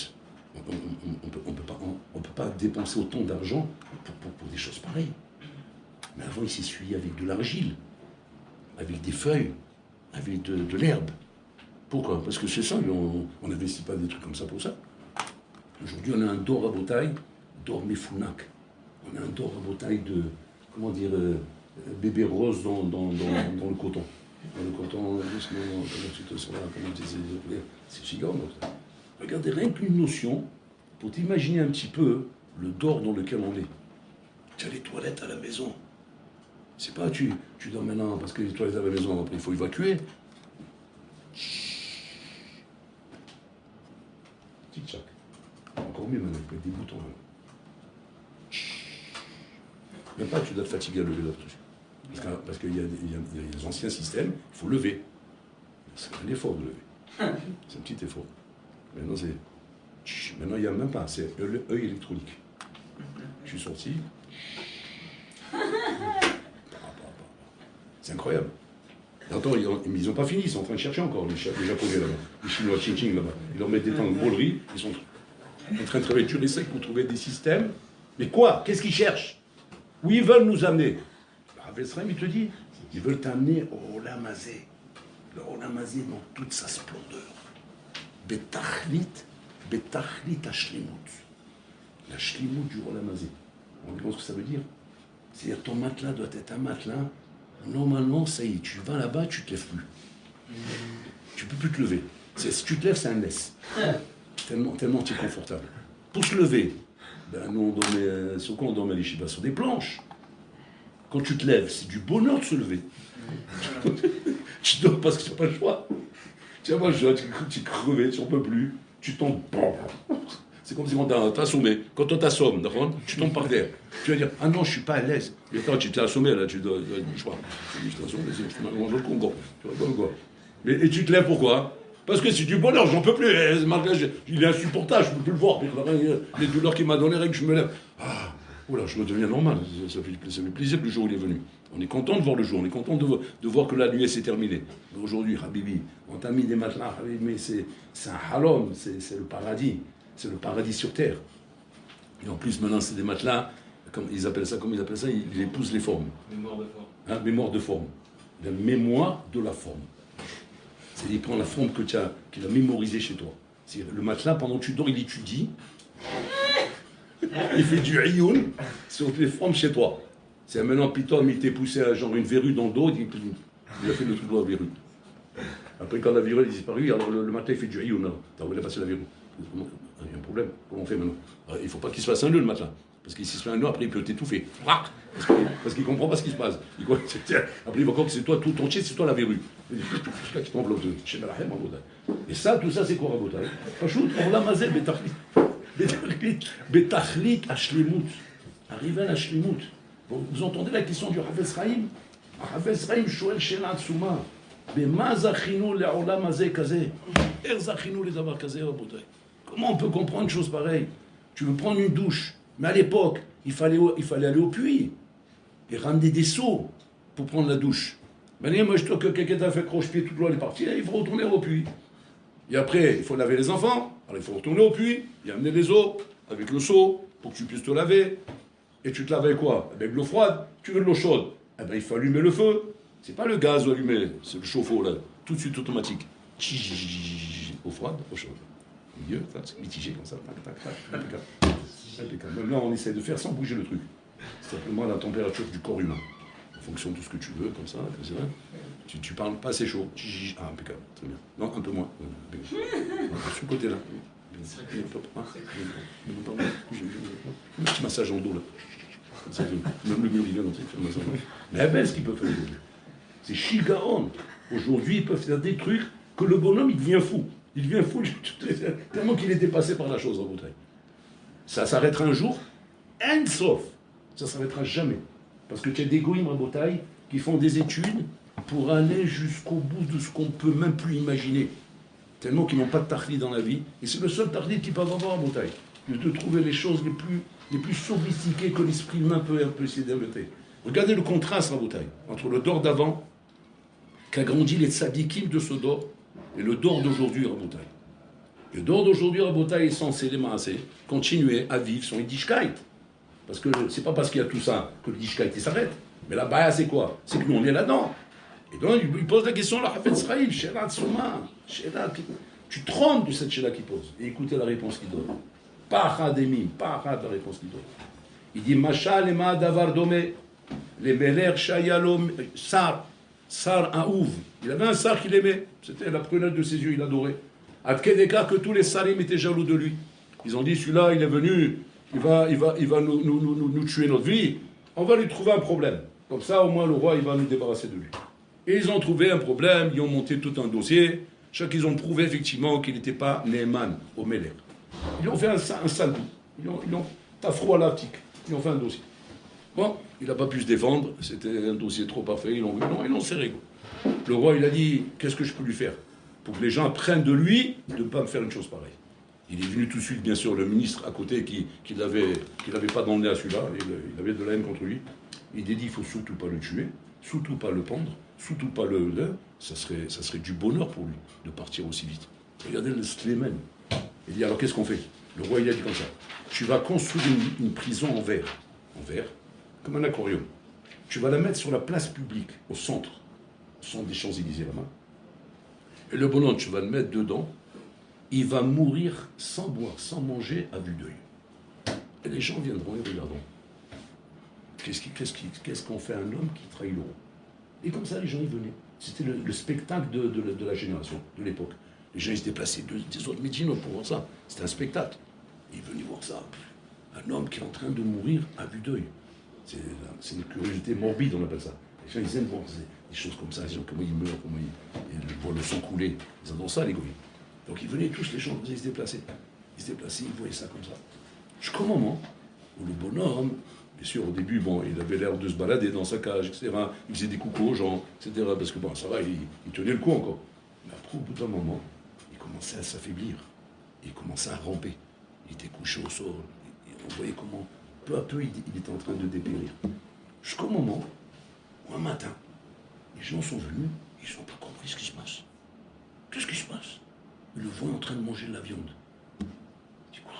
on ne peut pas dépenser autant d'argent pour des choses pareilles. Mais avant, il s'essuyait avec de l'argile, avec des feuilles, avec de l'herbe. Pourquoi? Parce que c'est ça, on n'investit pas des trucs comme ça pour ça. Aujourd'hui, on a un dor à botaille, dor méfounac. On a un dor à botaille de, comment dire, bébé rose dans le coton. Dans le coton, c'est gigant. Regardez, rien qu'une notion, pour t'imaginer un petit peu le dor dans lequel on est. Tu as les toilettes à la maison. C'est pas tu dors maintenant parce que les toilettes à la maison, après il faut évacuer. Tic-tac. Encore mieux maintenant, avec des boutons. Même pas tu dois te fatiguer à lever le truc. Parce qu'il y a des anciens systèmes, il faut lever. C'est un effort de lever. C'est un petit effort. Maintenant, maintenant il n'y a même pas, c'est l'œil électronique. Je suis sorti. C'est incroyable. Attends, ils n'ont pas fini, ils sont en train de chercher encore, les Japonais là-bas, les Chinois, Ching là-bas. Ils leur mettent des temps de boulerie, ils sont en train de travailler dur et sec pour trouver des systèmes. Mais quoi? Qu'est-ce qu'ils cherchent? Où ils veulent nous amener? Rav Esraim, il te dit, ils veulent t'amener au Olam Hazé. Le Olam Hazé dans toute sa splendeur. Betachlit Ashlemut. La Shlemut du Olam Hazé. On comprend ce que ça veut dire? C'est-à-dire ton matelas doit être un matelas. Normalement, ça y est, tu vas là-bas, tu ne te lèves plus. Tu ne peux plus te lever. Si tu te lèves, c'est un laisse. Tellement tu es confortable. Pour se lever, nous on dormait, sur quoi on dormait les chibas? Sur des planches. Quand tu te lèves, c'est du bonheur de se lever. Tu dors parce que tu n'as pas le choix. Tu n'as pas le choix, tu es crevé, tu n'en peux plus. Tu tombes. C'est comme si on t'a assommé. Quand on t'assomme, tu tombes par terre. Tu vas dire, ah non, je ne suis pas à l'aise. Mais attends, tu t'es assommé, là, tu dois le choix. Je t'ai assommé, je te mange le congo. Tu vois pas quoi. Et tu te lèves pourquoi? Parce que c'est du bonheur, j'en peux plus. Il est insupportable, je ne peux plus le voir. Les douleurs qu'il m'a donné, rien que je me lève. Ah, oula, je redeviens normal. Ça fait plaisir que le jour il est venu. On est content de voir le jour, on est content de voir que la nuit s'est terminée. Mais aujourd'hui, Habibi, on t'a mis des matelas, mais c'est un halom, c'est le paradis. C'est le paradis sur terre. Et en plus, maintenant, c'est des matelas, comme ils appellent ça, ils épousent les formes. Mémoire de forme. Hein, mémoire de forme. La mémoire de la forme. C'est-à-dire, il prend la forme qu'il a mémorisée chez toi. Le matelas, pendant que tu dors, il étudie. Il fait du ayoun sur les formes chez toi. C'est maintenant, Pitom, il t'est poussé à genre une verrue dans le dos, il a fait le truc de la verrue. Après, quand la verrue est disparue, alors le matelas, il fait du ayoun. Il a passé la verrue. Il y a un problème. Comment on fait maintenant? Il ne faut pas qu'il se fasse un nœud le matelas. Parce que s'il se fait un nœud, après il peut t'étouffer. Parce qu'il ne comprend pas ce qui se passe. Après il va croire que c'est toi tout entier, c'est toi la verrue. Et ça, tout ça, c'est quoi, Rabotai? Betachlit Ashlemut. arriver à la shlimut. Vous entendez la question du Hafez Chaim? Hafez Chaim shoel she'ela tzuma. Bema zachinu le'olam hazeh kazeh. Er zachinu le'davar kazeh, rabotay. Comment on peut comprendre une chose pareille? Tu veux prendre une douche, mais à l'époque, il fallait aller au puits et ramener des seaux pour prendre la douche. Maintenant, moi, je trouve que quelqu'un t'a fait croche-pied toute l'eau, elle est partie, il faut retourner au puits. Et après, il faut laver les enfants, alors il faut retourner au puits, et amener les eaux avec le seau pour que tu puisses te laver. Et tu te laves avec quoi? Avec de l'eau froide. Tu veux de l'eau chaude? Eh ben, il faut allumer le feu. C'est pas le gaz allumé, c'est le chauffe-eau là, tout de suite automatique. Eau froide, eau chaude. Au milieu, c'est mitigé comme ça. Impeccable. Là, on essaie de faire sans bouger le truc. C'est simplement la température du corps humain. En fonction de ce que tu veux, comme ça, tu parles pas assez chaud. Ah, impeccable, très bien. Non, un peu moins. Sur le côté là. Un petit massage en dos là. Même le mur il vient d'entrer, faire un massage. Mais belle ce qu'ils peuvent faire aujourd'hui. C'est Shigaon. Aujourd'hui, ils peuvent faire des trucs que le bonhomme il devient fou. Il devient fou tellement qu'il était passé par la chose en bouteille. Ça s'arrêtera un jour, and sauf. Ça s'arrêtera jamais. Parce que tu as des goïms en bouteille qui font des études pour aller jusqu'au bout de ce qu'on ne peut même plus imaginer. Tellement qu'ils n'ont pas de tahli dans la vie. Et c'est le seul tahli qu'ils peuvent avoir en bouteille. De trouver les choses les plus sophistiquées que l'esprit humain peut essayer d'inventer. Regardez le contraste en bouteille entre le dor d'avant, qu'a grandi les tzadikim de ce dor, et le dor d'aujourd'hui en bouteille. Le dor d'aujourd'hui en bouteille est censé continuer à vivre son Yiddishkeit. Parce que c'est pas parce qu'il y a tout ça que le Yiddishkeit s'arrête. Mais la baya c'est quoi? C'est que nous on est là-dedans. Et donc il pose la question, la Hafez Chaim, She'ela Tzuma, tu trembles de cette She'ela qu'il pose. Et écoutez la réponse qu'il donne. Pachad emim, pachad la réponse qu'il donne. Il dit, Mashal ema davar dome, les meler shayalom, sar aouv. Il avait un sar qu'il aimait. C'était la prunelle de ses yeux, il adorait. Adkedeka que tous les salim étaient jaloux de lui. Ils ont dit, celui-là, il est venu, il va nous tuer notre vie. On va lui trouver un problème. Comme ça, au moins, le roi, il va nous débarrasser de lui. Et ils ont trouvé un problème, ils ont monté tout un dossier. Ils ont prouvé effectivement qu'il n'était pas Neeman au Meler. Ils ont fait un sale coup. T'as froid à l'aptique. Ils ont fait un dossier. Bon, il n'a pas pu se défendre. C'était un dossier trop parfait. Ils l'ont serré. Le roi, il a dit, qu'est-ce que je peux lui faire pour que les gens apprennent de lui de ne pas me faire une chose pareille. Il est venu tout de suite, bien sûr, le ministre à côté qui n'avait pas dans le nez à celui-là. Il avait de la haine contre lui. Il a dit, il ne faut surtout pas le tuer, surtout pas le pendre, surtout pas ça serait du bonheur pour lui de partir aussi vite. Regardez le Slémen. Il dit, alors qu'est-ce qu'on fait? Le roi, il a dit comme ça, tu vas construire une prison en verre, comme un aquarium. Tu vas la mettre sur la place publique, au centre des Champs-Élysées là-bas. Et le bonhomme, tu vas le mettre dedans, il va mourir sans boire, sans manger, à vue d'œil. Et les gens viendront et regarderont. Qu'est-ce qu'on fait à un homme qui trahit le roi? Et comme ça, les gens y venaient. C'était le spectacle de la génération, de l'époque. Les gens ils se déplaçaient des autres médines pour voir ça. C'était un spectacle. Ils venaient voir ça. Un homme qui est en train de mourir à vue d'œil. C'est une curiosité morbide, on appelle ça. Les gens, ils aiment voir des choses comme ça. Les gens, comment ils meurent, ils voient le sang couler. Ils adorent ça, les goyim. Donc ils venaient tous, les gens, ils se déplaçaient. Ils voyaient ça comme ça. Jusqu'au moment où le bonhomme, bien sûr, au début, il avait l'air de se balader dans sa cage, etc. Il faisait des coucous aux gens, etc. Parce que ça va, il tenait le coup encore. Mais après, au bout d'un moment, il commençait à s'affaiblir. Il commençait à ramper. Il était couché au sol. On voyait comment, peu à peu, il était en train de dépérir. Jusqu'au moment où, un matin, les gens sont venus, ils n'ont pas compris ce qui se passe. Qu'est-ce qui se passe? Ils le voient en train de manger de la viande. Il dit quoi?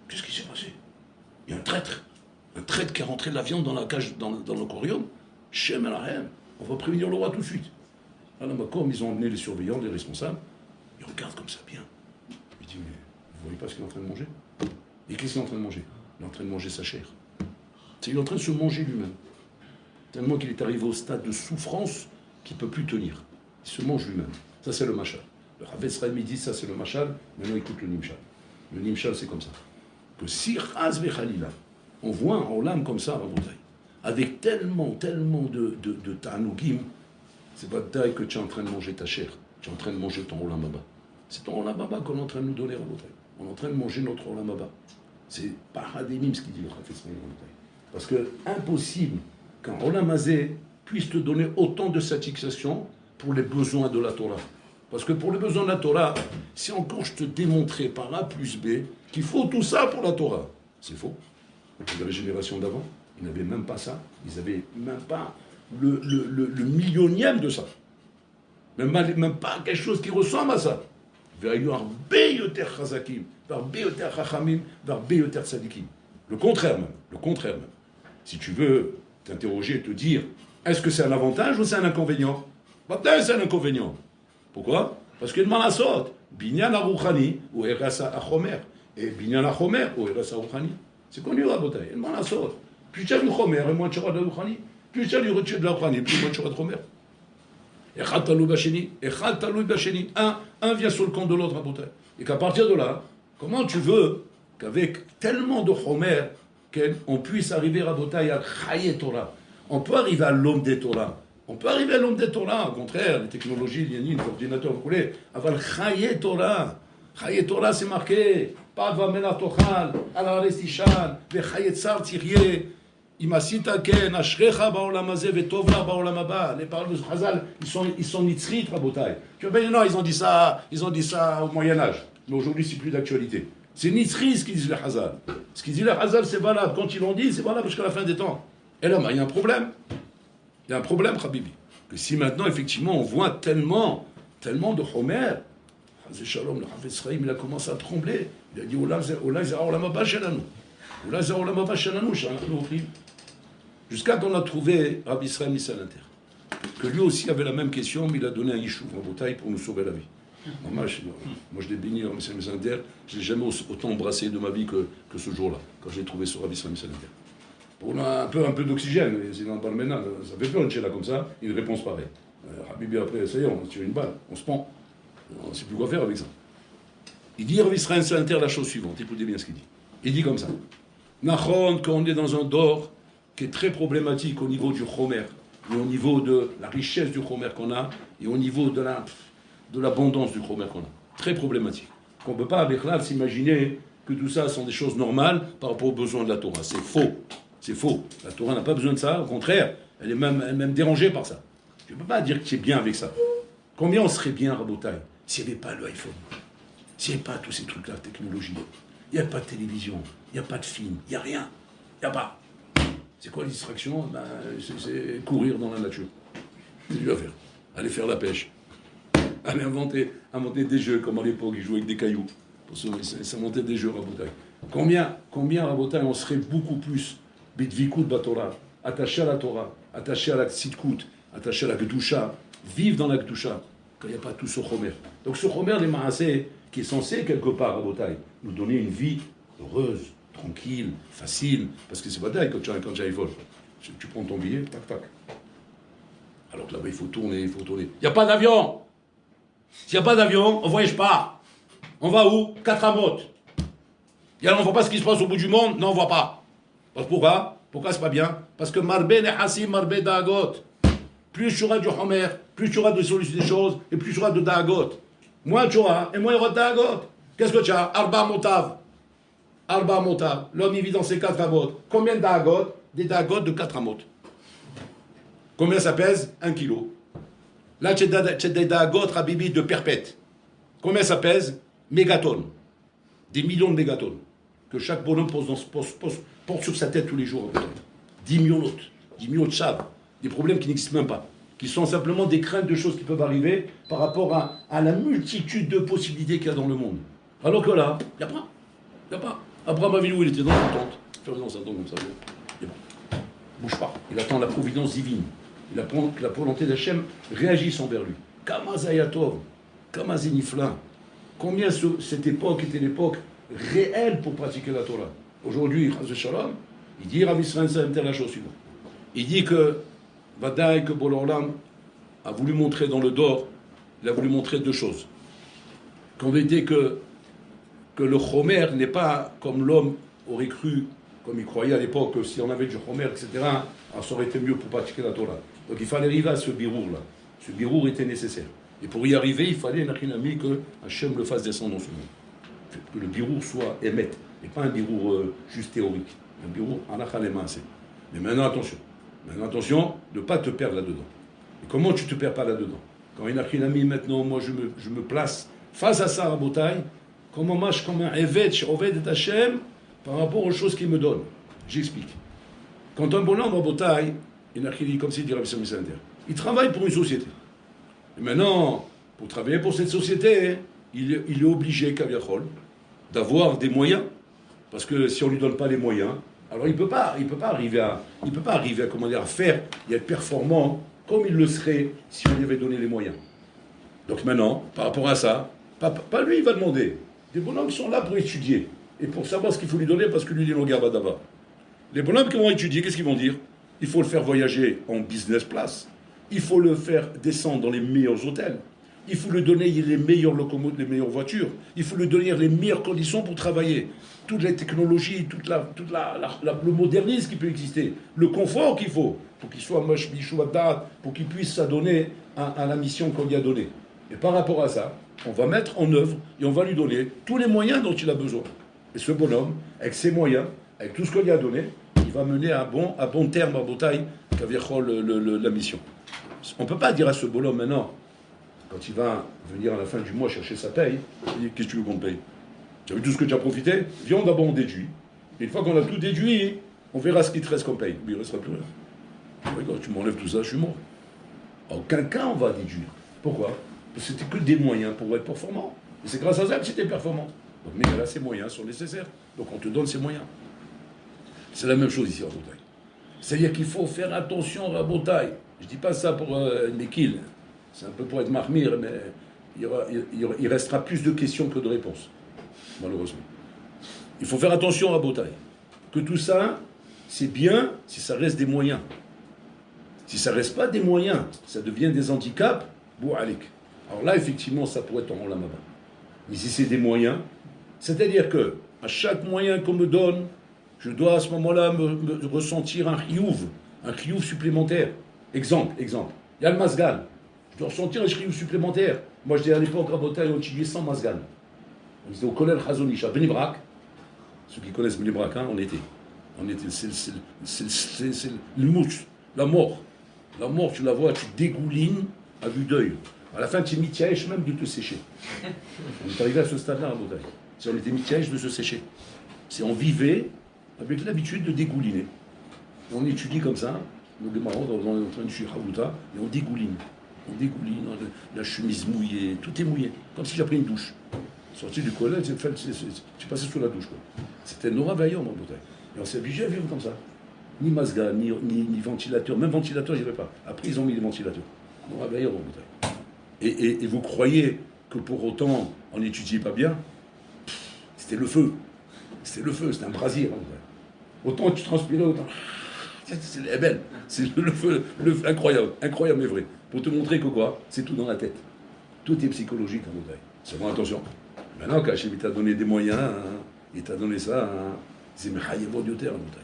Qu'est-ce qui s'est passé? Il y a un traître qui a rentré de la viande dans la cage, dans l'aquarium. Shem el-Ahem, on va prévenir le roi tout de suite. À la Makom, ils ont emmené les surveillants, les responsables. Ils regardent comme ça, bien. Il dit, mais vous voyez pas ce qu'il est en train de manger? Et qu'est-ce qu'il est en train de manger? Il est en train de manger sa chair. Il est en train de se manger lui-même. Tellement qu'il est arrivé au stade de souffrance qu'il ne peut plus tenir. Il se mange lui-même. Ça, c'est le machal. Le Hafez Chaim dit, ça, c'est le machal. Maintenant, écoute le nimshal. Le nimshal, c'est comme ça. Que si Chaz Vechalila, on voit en l'âme comme ça, avec tellement de ta'anugim, c'est pas de taille que tu es en train de manger ta chair. Tu es en train de manger ton Olam Haba. C'est ton Olam Haba qu'on est en train de nous donner, Rabotai. On est en train de manger notre Olam Haba. C'est paradigme ce qu'il dit le Chafetz Chaim. Parce que impossible qu'un Olam Hazé puisse te donner autant de satisfaction pour les besoins de la Torah. Parce que pour les besoins de la Torah, si encore je te démontrais par A plus B qu'il faut tout ça pour la Torah, c'est faux. La génération d'avant, ils n'avaient même pas ça. Ils n'avaient même pas le millionième de ça. Même pas quelque chose qui ressemble à ça. Le contraire même. Le contraire même. Si tu veux t'interroger, te dire, est-ce que c'est un avantage ou c'est un inconvénient? C'est un inconvénient. Pourquoi? Parce que le malasot, binyan aruchani ou erasa achomer. Et binyan achomer ou erasa aruchani. C'est connu, Rabotai. Le malasot. Plus tu as du chomer, et moins tu auras de aruchani. Plus tu as du de l'aruchani, plus moins tu auras de chomer. Echad talou bacheni. Echad talou bacheni. Un vient sur le compte de l'autre, Rabotai. Et qu'à partir de là, comment tu veux qu'avec tellement de chomer, qu'on puisse arriver, Rabotai, à Chaye Torah? On peut arriver à l'homme des Torah. On peut arriver à l'homme des Torah, au contraire, les technologies, les ordinateurs, vous voulez. Aval Chaye Torah. Chaye Torah, c'est marqué. Pas va menatochal, ala restishan, ve Chaye Tsar Tirye, imasita ken, ashrecha baolam hazeh, ve tovla baolam haba. Les paroles de Chazal, ils sont nitzrit, Rabotai. Tu vois, non, ils ont dit ça au Moyen-Âge. Mais aujourd'hui, c'est plus d'actualité. C'est nitzrit ce qu'ils disent les Chazal. Ce qu'ils disent les Chazal, c'est valable. Quand ils l'ont dit, c'est valable jusqu'à la fin des temps. Et là, il y a un problème. Il y a un problème, Habibi. Que si maintenant, effectivement, on voit tellement de Homer, Shalom, le Chafetz Chaim, il a commencé à trembler. Il a dit, jusqu'à qu'on a trouvé Rabbi Israël Missalinter, que lui aussi avait la même question, mais il a donné un yishuv en bataille pour nous sauver la vie. Moi, je l'ai béni, Rabbi Israël Missalinter, je ne l'ai jamais autant embrassé de ma vie que ce jour-là, quand j'ai trouvé ce Rabbi Israël Missalinter. On a un peu d'oxygène, mais sinon, pas le ménage, ça fait peur une chéla comme ça, une réponse pareille. Habibi, après, ça y est, on tire une balle, on se pend. On ne sait plus quoi faire avec ça. Il dit, Rabbi Israël Missalinter, la chose suivante, écoutez bien ce qu'il dit. Il dit comme ça. Nachon, quand on est dans un dor qui est très problématique au niveau du chomer, et au niveau de la richesse du chomer qu'on a, et au niveau de l'abondance du chomer qu'on a. Très problématique. Qu'on ne peut pas, avec là, s'imaginer que tout ça sont des choses normales par rapport aux besoins de la Torah. C'est faux. C'est faux. La Torah n'a pas besoin de ça. Au contraire, elle est même dérangée par ça. Je ne peux pas dire que tu es bien avec ça. Combien on serait bien, Rabotai, s'il n'y avait pas l'iPhone, s'il n'y avait pas tous ces trucs-là, technologie, il n'y a pas de télévision, il n'y a pas de film, il n'y a rien. Il n'y a pas. C'est quoi les distractions? C'est courir dans la nature. C'est dur à faire. Aller faire la pêche. Aller inventer des jeux, comme à l'époque, ils jouaient avec des cailloux. Pour s'inventer des jeux, Rabotai. Combien, Rabotai, on serait beaucoup plus Bidvikut Batorah, attaché à la Torah, attaché à la Tzidkut, attaché à la Gdusha, vivre dans la Gdusha, quand il n'y a pas tout ce Chomer. Donc ce Chomer, les Maaseh, qui est censé, quelque part, Rabotai, nous donner une vie heureuse, tranquille, facile, parce que c'est pas dingue quand tu vol. Tu prends ton billet, tac, tac. Alors que là-bas, il faut tourner. Il n'y a pas d'avion. S'il n'y a pas d'avion, on ne voyage pas. On va où? 4 Amot. Et alors on ne voit pas ce qui se passe au bout du monde? Non, on ne voit pas. Pourquoi? Pourquoi c'est pas bien? Parce que Marbe Nehasim, Marbe Dagot. Plus tu auras du Homer, plus tu auras de solutions des choses, et plus tu auras de Dagot. Moins tu auras, et moins il y aura de Dagot. Qu'est-ce que tu as? Arba Motav. Arba Motav. L'homme il vit dans ses 4 Amot. Combien de Dagot? Des Dagot de 4 Amot. Combien ça pèse? 1 kilo. Là, tu as des Dagot, Habibi, de perpète. Combien ça pèse? Mégatonnes. Des millions de mégatonnes. Que chaque bonhomme porte sur sa tête tous les jours. 10 millions d'autres. 10 millions de chaves. Des problèmes qui n'existent même pas. Qui sont simplement des craintes de choses qui peuvent arriver par rapport à la multitude de possibilités qu'il y a dans le monde. Alors que là, il n'y a pas. Abraham Avinu, il était dans sa tente. Il était dans sa tente comme ça. Il bouge pas. Il attend la providence divine. Il apprend que la volonté d'Hachem réagisse envers lui. Kamazayatov, Kamazénifla. Combien cette époque était l'époque réelle pour pratiquer la Torah? Aujourd'hui, Shalom, il dit Rabbi Israël Missalinter la chose suivante. Il dit que Vadaï, que Bololam a voulu montrer dans le Dor, il a voulu montrer 2 choses. Qu'on veut dire que le Chomer n'est pas comme l'homme aurait cru, comme il croyait à l'époque, que si on avait du Chomer, etc., alors ça aurait été mieux pour pratiquer la Torah. Donc il fallait arriver à ce birour-là. Ce birour était nécessaire. Et pour y arriver, il fallait, Nachinami, que Hachem le fasse descendre dans ce monde. Que le birour soit émette. et pas un birour juste théorique, un birour halakha les maaseh. Mais maintenant attention de ne pas te perdre là-dedans. Et comment tu ne te perds pas là-dedans? Quand il a pris l'ami, maintenant, moi je me place face à ça, Rabotai, comme un Evet, Oved et Hashem, par rapport aux choses qu'il me donne. J'explique. Quand un bonhomme, Rabotai, il a pris, comme s'il dirait Rabbi Sander, il travaille pour une société. Et maintenant, pour travailler pour cette société, il est obligé, Kaviachol, d'avoir des moyens. Parce que si on ne lui donne pas les moyens, alors il ne peut pas arriver à comment dire, à faire et être performant comme il le serait si on lui avait donné les moyens. Donc maintenant, par rapport à ça, pas lui, il va demander. Des bonhommes qui sont là pour étudier et pour savoir ce qu'il faut lui donner parce que lui, il est le gars d'abord. Les bonhommes qui vont étudier, qu'est-ce qu'ils vont dire? Il faut le faire voyager en business class. Il faut le faire descendre dans les meilleurs hôtels. Il faut lui donner les meilleures locomotives, les meilleures voitures. Il faut lui donner les meilleures conditions pour travailler. Toutes les technologies, le modernisme qui peut exister, le confort qu'il faut pour qu'il soit moche, bichouadat, pour qu'il puisse s'adonner à la mission qu'on lui a donnée. Et par rapport à ça, on va mettre en œuvre et on va lui donner tous les moyens dont il a besoin. Et ce bonhomme, avec ses moyens, avec tout ce qu'on lui a donné, il va mener à bon terme, à bataille, la mission. On ne peut pas dire à ce bonhomme maintenant, quand il va venir à la fin du mois chercher sa paye, il dit, qu'est-ce que tu veux qu'on te paye? Tu as vu tout ce que tu as profité? Viens d'abord on déduit. Et une fois qu'on a tout déduit, on verra ce qu'il te reste comme paye. Mais il ne restera plus rien. Regarde, tu m'enlèves tout ça, je suis mort. À aucun cas on va déduire. Pourquoi? Parce que c'était que des moyens pour être performant. Et c'est grâce à ça que c'était performant. Donc, mais là, ces moyens sont nécessaires. Donc on te donne ces moyens. C'est la même chose ici en Rabotai. C'est-à-dire qu'il faut faire attention à Rabotai. Je ne dis pas ça pour Nekil. C'est un peu pour être marmire, mais il restera plus de questions que de réponses. Malheureusement. Il faut faire attention à Rabotai. Que tout ça, c'est bien si ça reste des moyens. Si ça ne reste pas des moyens, ça devient des handicaps, bou'alik. Alors là, effectivement, ça pourrait être en Olam Haba. Mais si c'est des moyens, c'est-à-dire que à chaque moyen qu'on me donne, je dois à ce moment-là me ressentir un chiyuv supplémentaire. Exemple. Il y a le masgan. Je dois ressentir un chiyuv supplémentaire. Moi, je dis à l'époque, Rabotai, on étudiait sans masgan. On était au Kollel Chazon Ish, à Bnei Brak. Ceux qui connaissent Bnei Brak, on était. C'est le mouche, la mort. La mort, tu la vois, tu dégoulines à vue d'œil. À la fin, tu es mityaèche même de te sécher. On est arrivé à ce stade-là, à Rabotai. Si on était mityaèche de se sécher. C'est on vivait avec l'habitude de dégouliner. Et on étudie comme ça, nos démarrons, on est en train de suivre Ravuta, et on dégouline. La chemise mouillée, tout est mouillé, comme si j'avais pris une douche. Sorti du collège, tu passais sous la douche. Quoi. C'était Nora Vaillant, mon bouteille. Et on s'est obligé à vivre comme ça. Ni masga, ni ventilateur. Même ventilateur, il n'y avait pas. Après, ils ont mis les ventilateurs. Nora Vaillant, mon bouteille. Et vous croyez que pour autant, on n'étudiait pas bien? C'était le feu. C'était un brasier. Autant tu transpirais, autant. C'est belle. C'est le feu, incroyable mais vrai. Pour te montrer que quoi? C'est tout dans la tête. Tout est psychologique en bouteille. C'est bon, attention. Maintenant qu'Hachem t'a donné des moyens, il t'a donné ça, c'est Mechayevod Yoter en bouteille.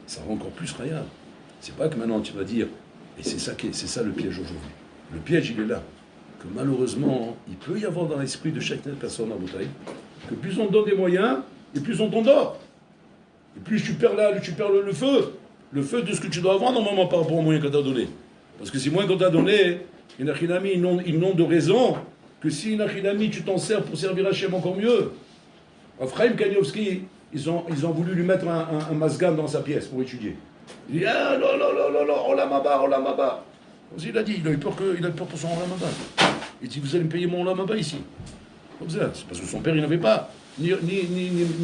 Ça rend encore plus rayable. C'est pas que maintenant tu vas dire, et c'est ça le piège aujourd'hui. Le piège, il est là. Que malheureusement, il peut y avoir dans l'esprit de chaque personne en bouteille, que plus on te donne des moyens, et plus on t'endort. Et plus tu perds le feu. Le feu de ce que tu dois avoir normalement par rapport aux moyens qu'on t'a donné. Parce que ces moyens qu'on t'a donné, ils n'ont de raison que si tu t'en sers pour servir Hachem encore mieux. Ephraim Kaniowski, ils ont voulu lui mettre un masgan dans sa pièce pour étudier. Il dit ah non, Olam Haba. Il a dit, il a eu peur pour son Olam Haba. Il dit vous allez me payer mon Olam Haba ici. Comme ça, c'est parce que son père il n'avait pas ni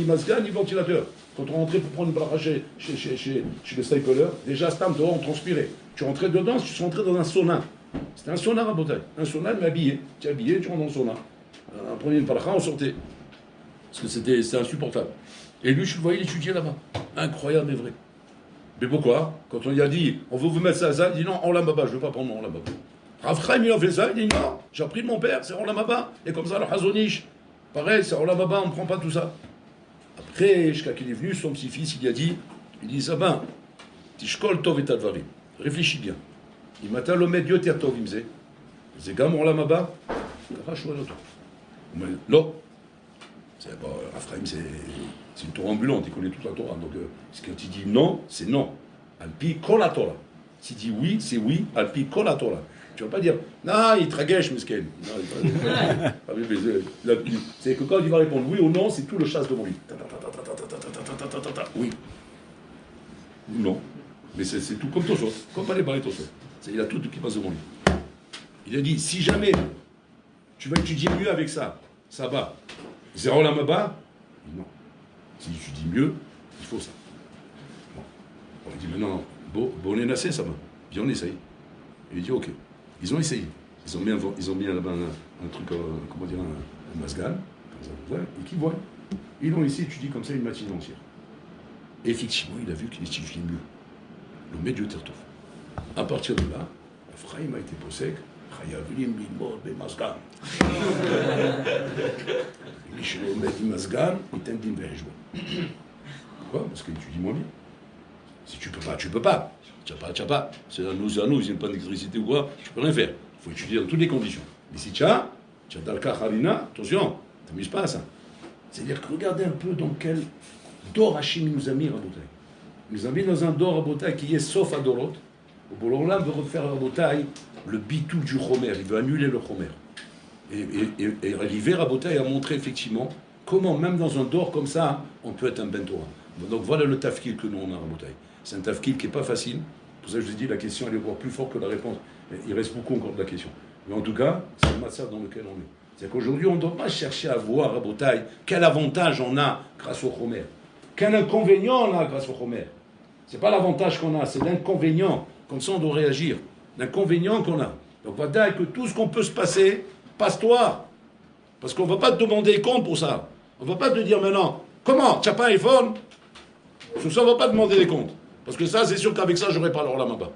masgan ni ventilateur. Quand on rentrait pour prendre une bracha chez le stapler, déjà Stam dehors on transpirait. Tu rentrais dedans, tu rentrais dans un sauna. C'était un sauna à Rabotai. Un sauna, mais habillé. Tu es habillé, tu rentres dans le sauna. On prenait une bracha, on sortait. Parce que c'était insupportable. Et lui, je le voyais l'étudier là-bas. Incroyable mais vrai. Mais pourquoi? Quand on lui a dit, on veut vous mettre ça à ça, il dit non, en Olam Haba, je ne veux pas prendre mon Olam Haba. Rav Chaim, il a fait ça, il dit non, j'ai appris de mon père, c'est en Olam Haba. Et comme ça, le Chazon Ish, pareil, c'est en Olam Haba, on ne prend pas tout ça. Après, jusqu'à qu'il est venu, son petit-fils, il dit Sabin, Tishkol Tov et Advarim. Réfléchis bien. Il m'a dit l'homme Dieu t'es Tov, il me disait. C'est gamin en Olam Haba, Rachou à l'autre. Non. C'est pas, Raphaël, C'est une Torah ambulante, il connaît toute la Torah. Donc, quand il dit non, c'est non. Alpi kol la Torah. S'il dit oui, c'est oui. Alpi kol la Torah. Tu ne vas pas dire, non, il tragèche, mesquin. C'est que quand il va répondre oui ou non, c'est tout le chasse devant lui. Oui. Ou non. Mais c'est tout comme Tosot. Comme les barres Tosot. Il a tout qui passe devant lui. Il a dit, si jamais tu vas étudier mieux avec ça, ça va. Zéro la maba? Non. Si tu dis mieux, il faut ça. Bon. On lui dit, mais non, bon, on est nassé, ça va. Viens, on essaye. Il dit, ok. Ils ont essayé. Ils ont mis là-bas un truc, comment dire, un masgal, et qui voient. Ils l'ont ici étudié comme ça une matinée entière. Et effectivement, il a vu qu'il étudiait mieux. Le maître de Tertov. À partir de là, Ephraim a été possèque. Chayavlim limod b'masgan. Lui, chez le maître du masgan, il t'indigne v'hejbo. Pourquoi? Parce qu'il étudie moins bien. Si tu peux pas, tu peux pas. Tu n'as pas. C'est à nous, il n'y a pas d'électricité ou quoi, tu peux rien faire. Il faut étudier dans toutes les conditions. Mais si tu as Dalka Harina, attention, ne t'amuse pas à ça. C'est-à-dire que regardez un peu dans quel dor Hachim nous a mis Rabotai. Il nous a mis dans un dor Rabotai qui est sauf à Dorot. Au Bololam veut refaire Rabotai le bitou du Chomer, il veut annuler le Chomer. Et arrivé Rabotai a montré effectivement comment, même dans un dor comme ça, on peut être un Ben Torah. Donc voilà le tafkil que nous on a Rabotai. C'est un tafkil qui n'est pas facile. Pour ça, je vous ai dit, la question, elle est encore plus forte que la réponse. Il reste beaucoup encore de la question. Mais en tout cas, c'est le matzah dans lequel on est. C'est-à-dire qu'aujourd'hui, on ne doit pas chercher à voir, à Rabotai, quel avantage on a grâce au Chomer. Quel inconvénient on a grâce au Chomer. Ce n'est pas l'avantage qu'on a, c'est l'inconvénient. Comme ça, on doit réagir. L'inconvénient qu'on a. Donc, on va dire que tout ce qu'on peut se passer, passe-toi. Parce qu'on ne va pas te demander compte pour ça. On ne va pas te dire maintenant, comment, tu n'as pas un iPhone? Sur ça, on ne va pas demander des comptes. Parce que ça, c'est sûr qu'avec ça, je n'aurai pas l'or là-bas.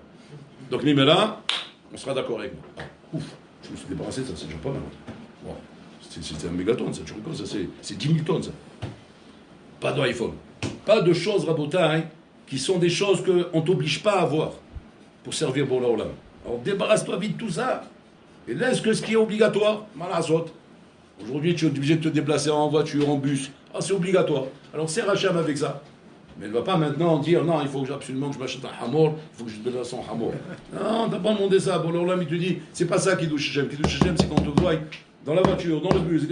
Donc, là, on sera d'accord avec moi. Ah, ouf, je me suis débarrassé de ça, c'est déjà pas mal. Wow. C'est un mégatonne, ça, tu reconnais, ça, c'est 10 000 tonnes, ça. Pas d'iPhone. Pas de choses, Rabotai, qui sont des choses qu'on ne t'oblige pas à avoir pour servir pour l'Olam. Alors, débarrasse-toi vite de tout ça. Et laisse que ce qui est obligatoire, malazot. Aujourd'hui, tu es obligé de te déplacer en voiture, en bus. Ah, c'est obligatoire. Alors, c'est Hachem avec ça. Mais elle ne va pas maintenant dire non, il faut absolument que je m'achète un hamor, il faut que je te donne son hamor. Non, tu n'as pas demandé ça. Bon, alors là, il te dit, c'est pas ça qui douche Hachem. Qui douche Hachem, c'est quand on te voit dans la voiture, dans le bus,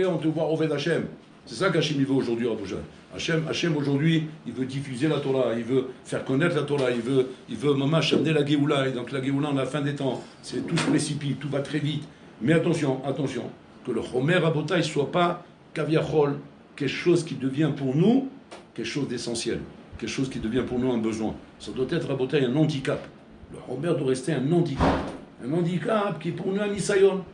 on te voit au Ved Hachem. C'est ça qu'Hachem il veut aujourd'hui à Abuja. Hachem aujourd'hui, il veut diffuser la Torah, il veut faire connaître la Torah, il veut mamash amener la Géoula. Et donc la Géoula, en la fin des temps, c'est tout se précipite, tout va très vite. Mais attention, que le Chomer Rabotai ne soit pas kaviachol, quelque chose qui devient pour nous quelque chose d'essentiel, quelque chose qui devient pour nous un besoin. Ça doit être Rabotai un handicap. Le Chomer doit rester un handicap qui est pour nous un nisayon.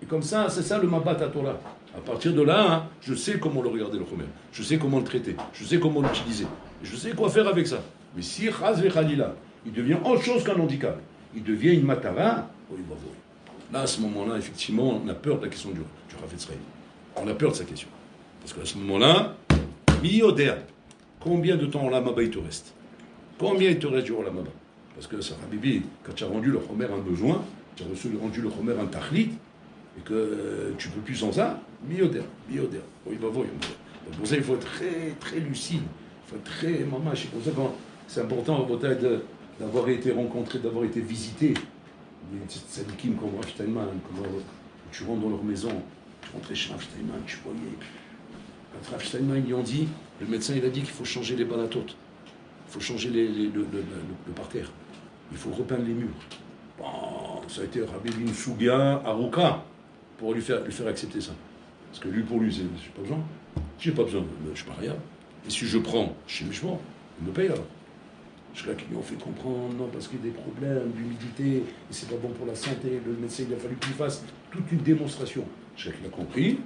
Et comme ça, c'est ça le Mabat à Torah. À partir de là, hein, je sais comment le regarder le Chomer, je sais comment le traiter, je sais comment l'utiliser, je sais quoi faire avec ça. Mais si Chaz Vechalila, il devient autre chose qu'un handicap, il devient une matara, oh, il va voir. Là, à ce moment-là, effectivement, on a peur de la question du Chafetz Chaim. On a peur de sa question. Parce qu'à ce moment-là, mi-yoder, combien de temps Olamaba il te reste? Combien il te reste du Olamaba? Parce que ça, Habibi, quand tu as rendu le Chomer un besoin, tu as rendu le Chomer un tachlit, et que tu ne peux plus sans ça, mi-yoder. Oh, il va voir. Donc pour ça, il faut être très, très lucide. Il faut être très mamache. C'est pour ça que c'est important, d'avoir été rencontré, d'avoir été visité. Il y a des tzadikim comme Rav Steinman, tu rentres dans leur maison, tu rentrais chez Rav Steinman, tu voyais. Quand Rav Steinman, ils ont dit, le médecin il a dit qu'il faut changer les balatotes, il faut changer le parterre, il faut repeindre les murs. Bon, ça a été Rabbi Bin Sougia Aruka pour lui faire accepter ça. Parce que lui, pour lui, j'ai pas besoin. J'ai pas besoin, je suis pas rien. Et si je prends chez Michement, il me paye alors. Jusqu'à qui lui ont fait comprendre, non, parce qu'il y a des problèmes d'humidité, et c'est pas bon pour la santé, le médecin, il a fallu qu'il fasse toute une démonstration. Chacun l'a compris,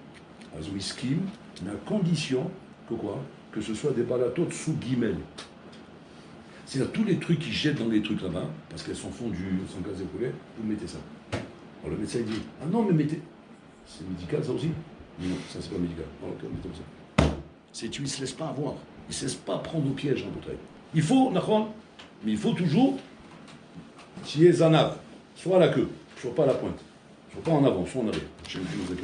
Azoïskim, mais à condition que quoi? Que ce soit des balatotes sous guillemets. C'est-à-dire tous les trucs qu'ils jettent dans les trucs là-bas, parce qu'elles sont fondues, sans gaz épaulé, vous mettez ça. Alors le médecin il dit, ah non, mais mettez. C'est médical ça aussi? Non, ça c'est pas médical. Alors mettez ça. C'est tu ne se laisses pas avoir. Il ne se laisse pas prendre au piège en bouteille. Il faut, mais il faut toujours, si est zanav, soit à la queue, soit pas à la pointe, soit pas en avant, soit en arrière. Je vais vous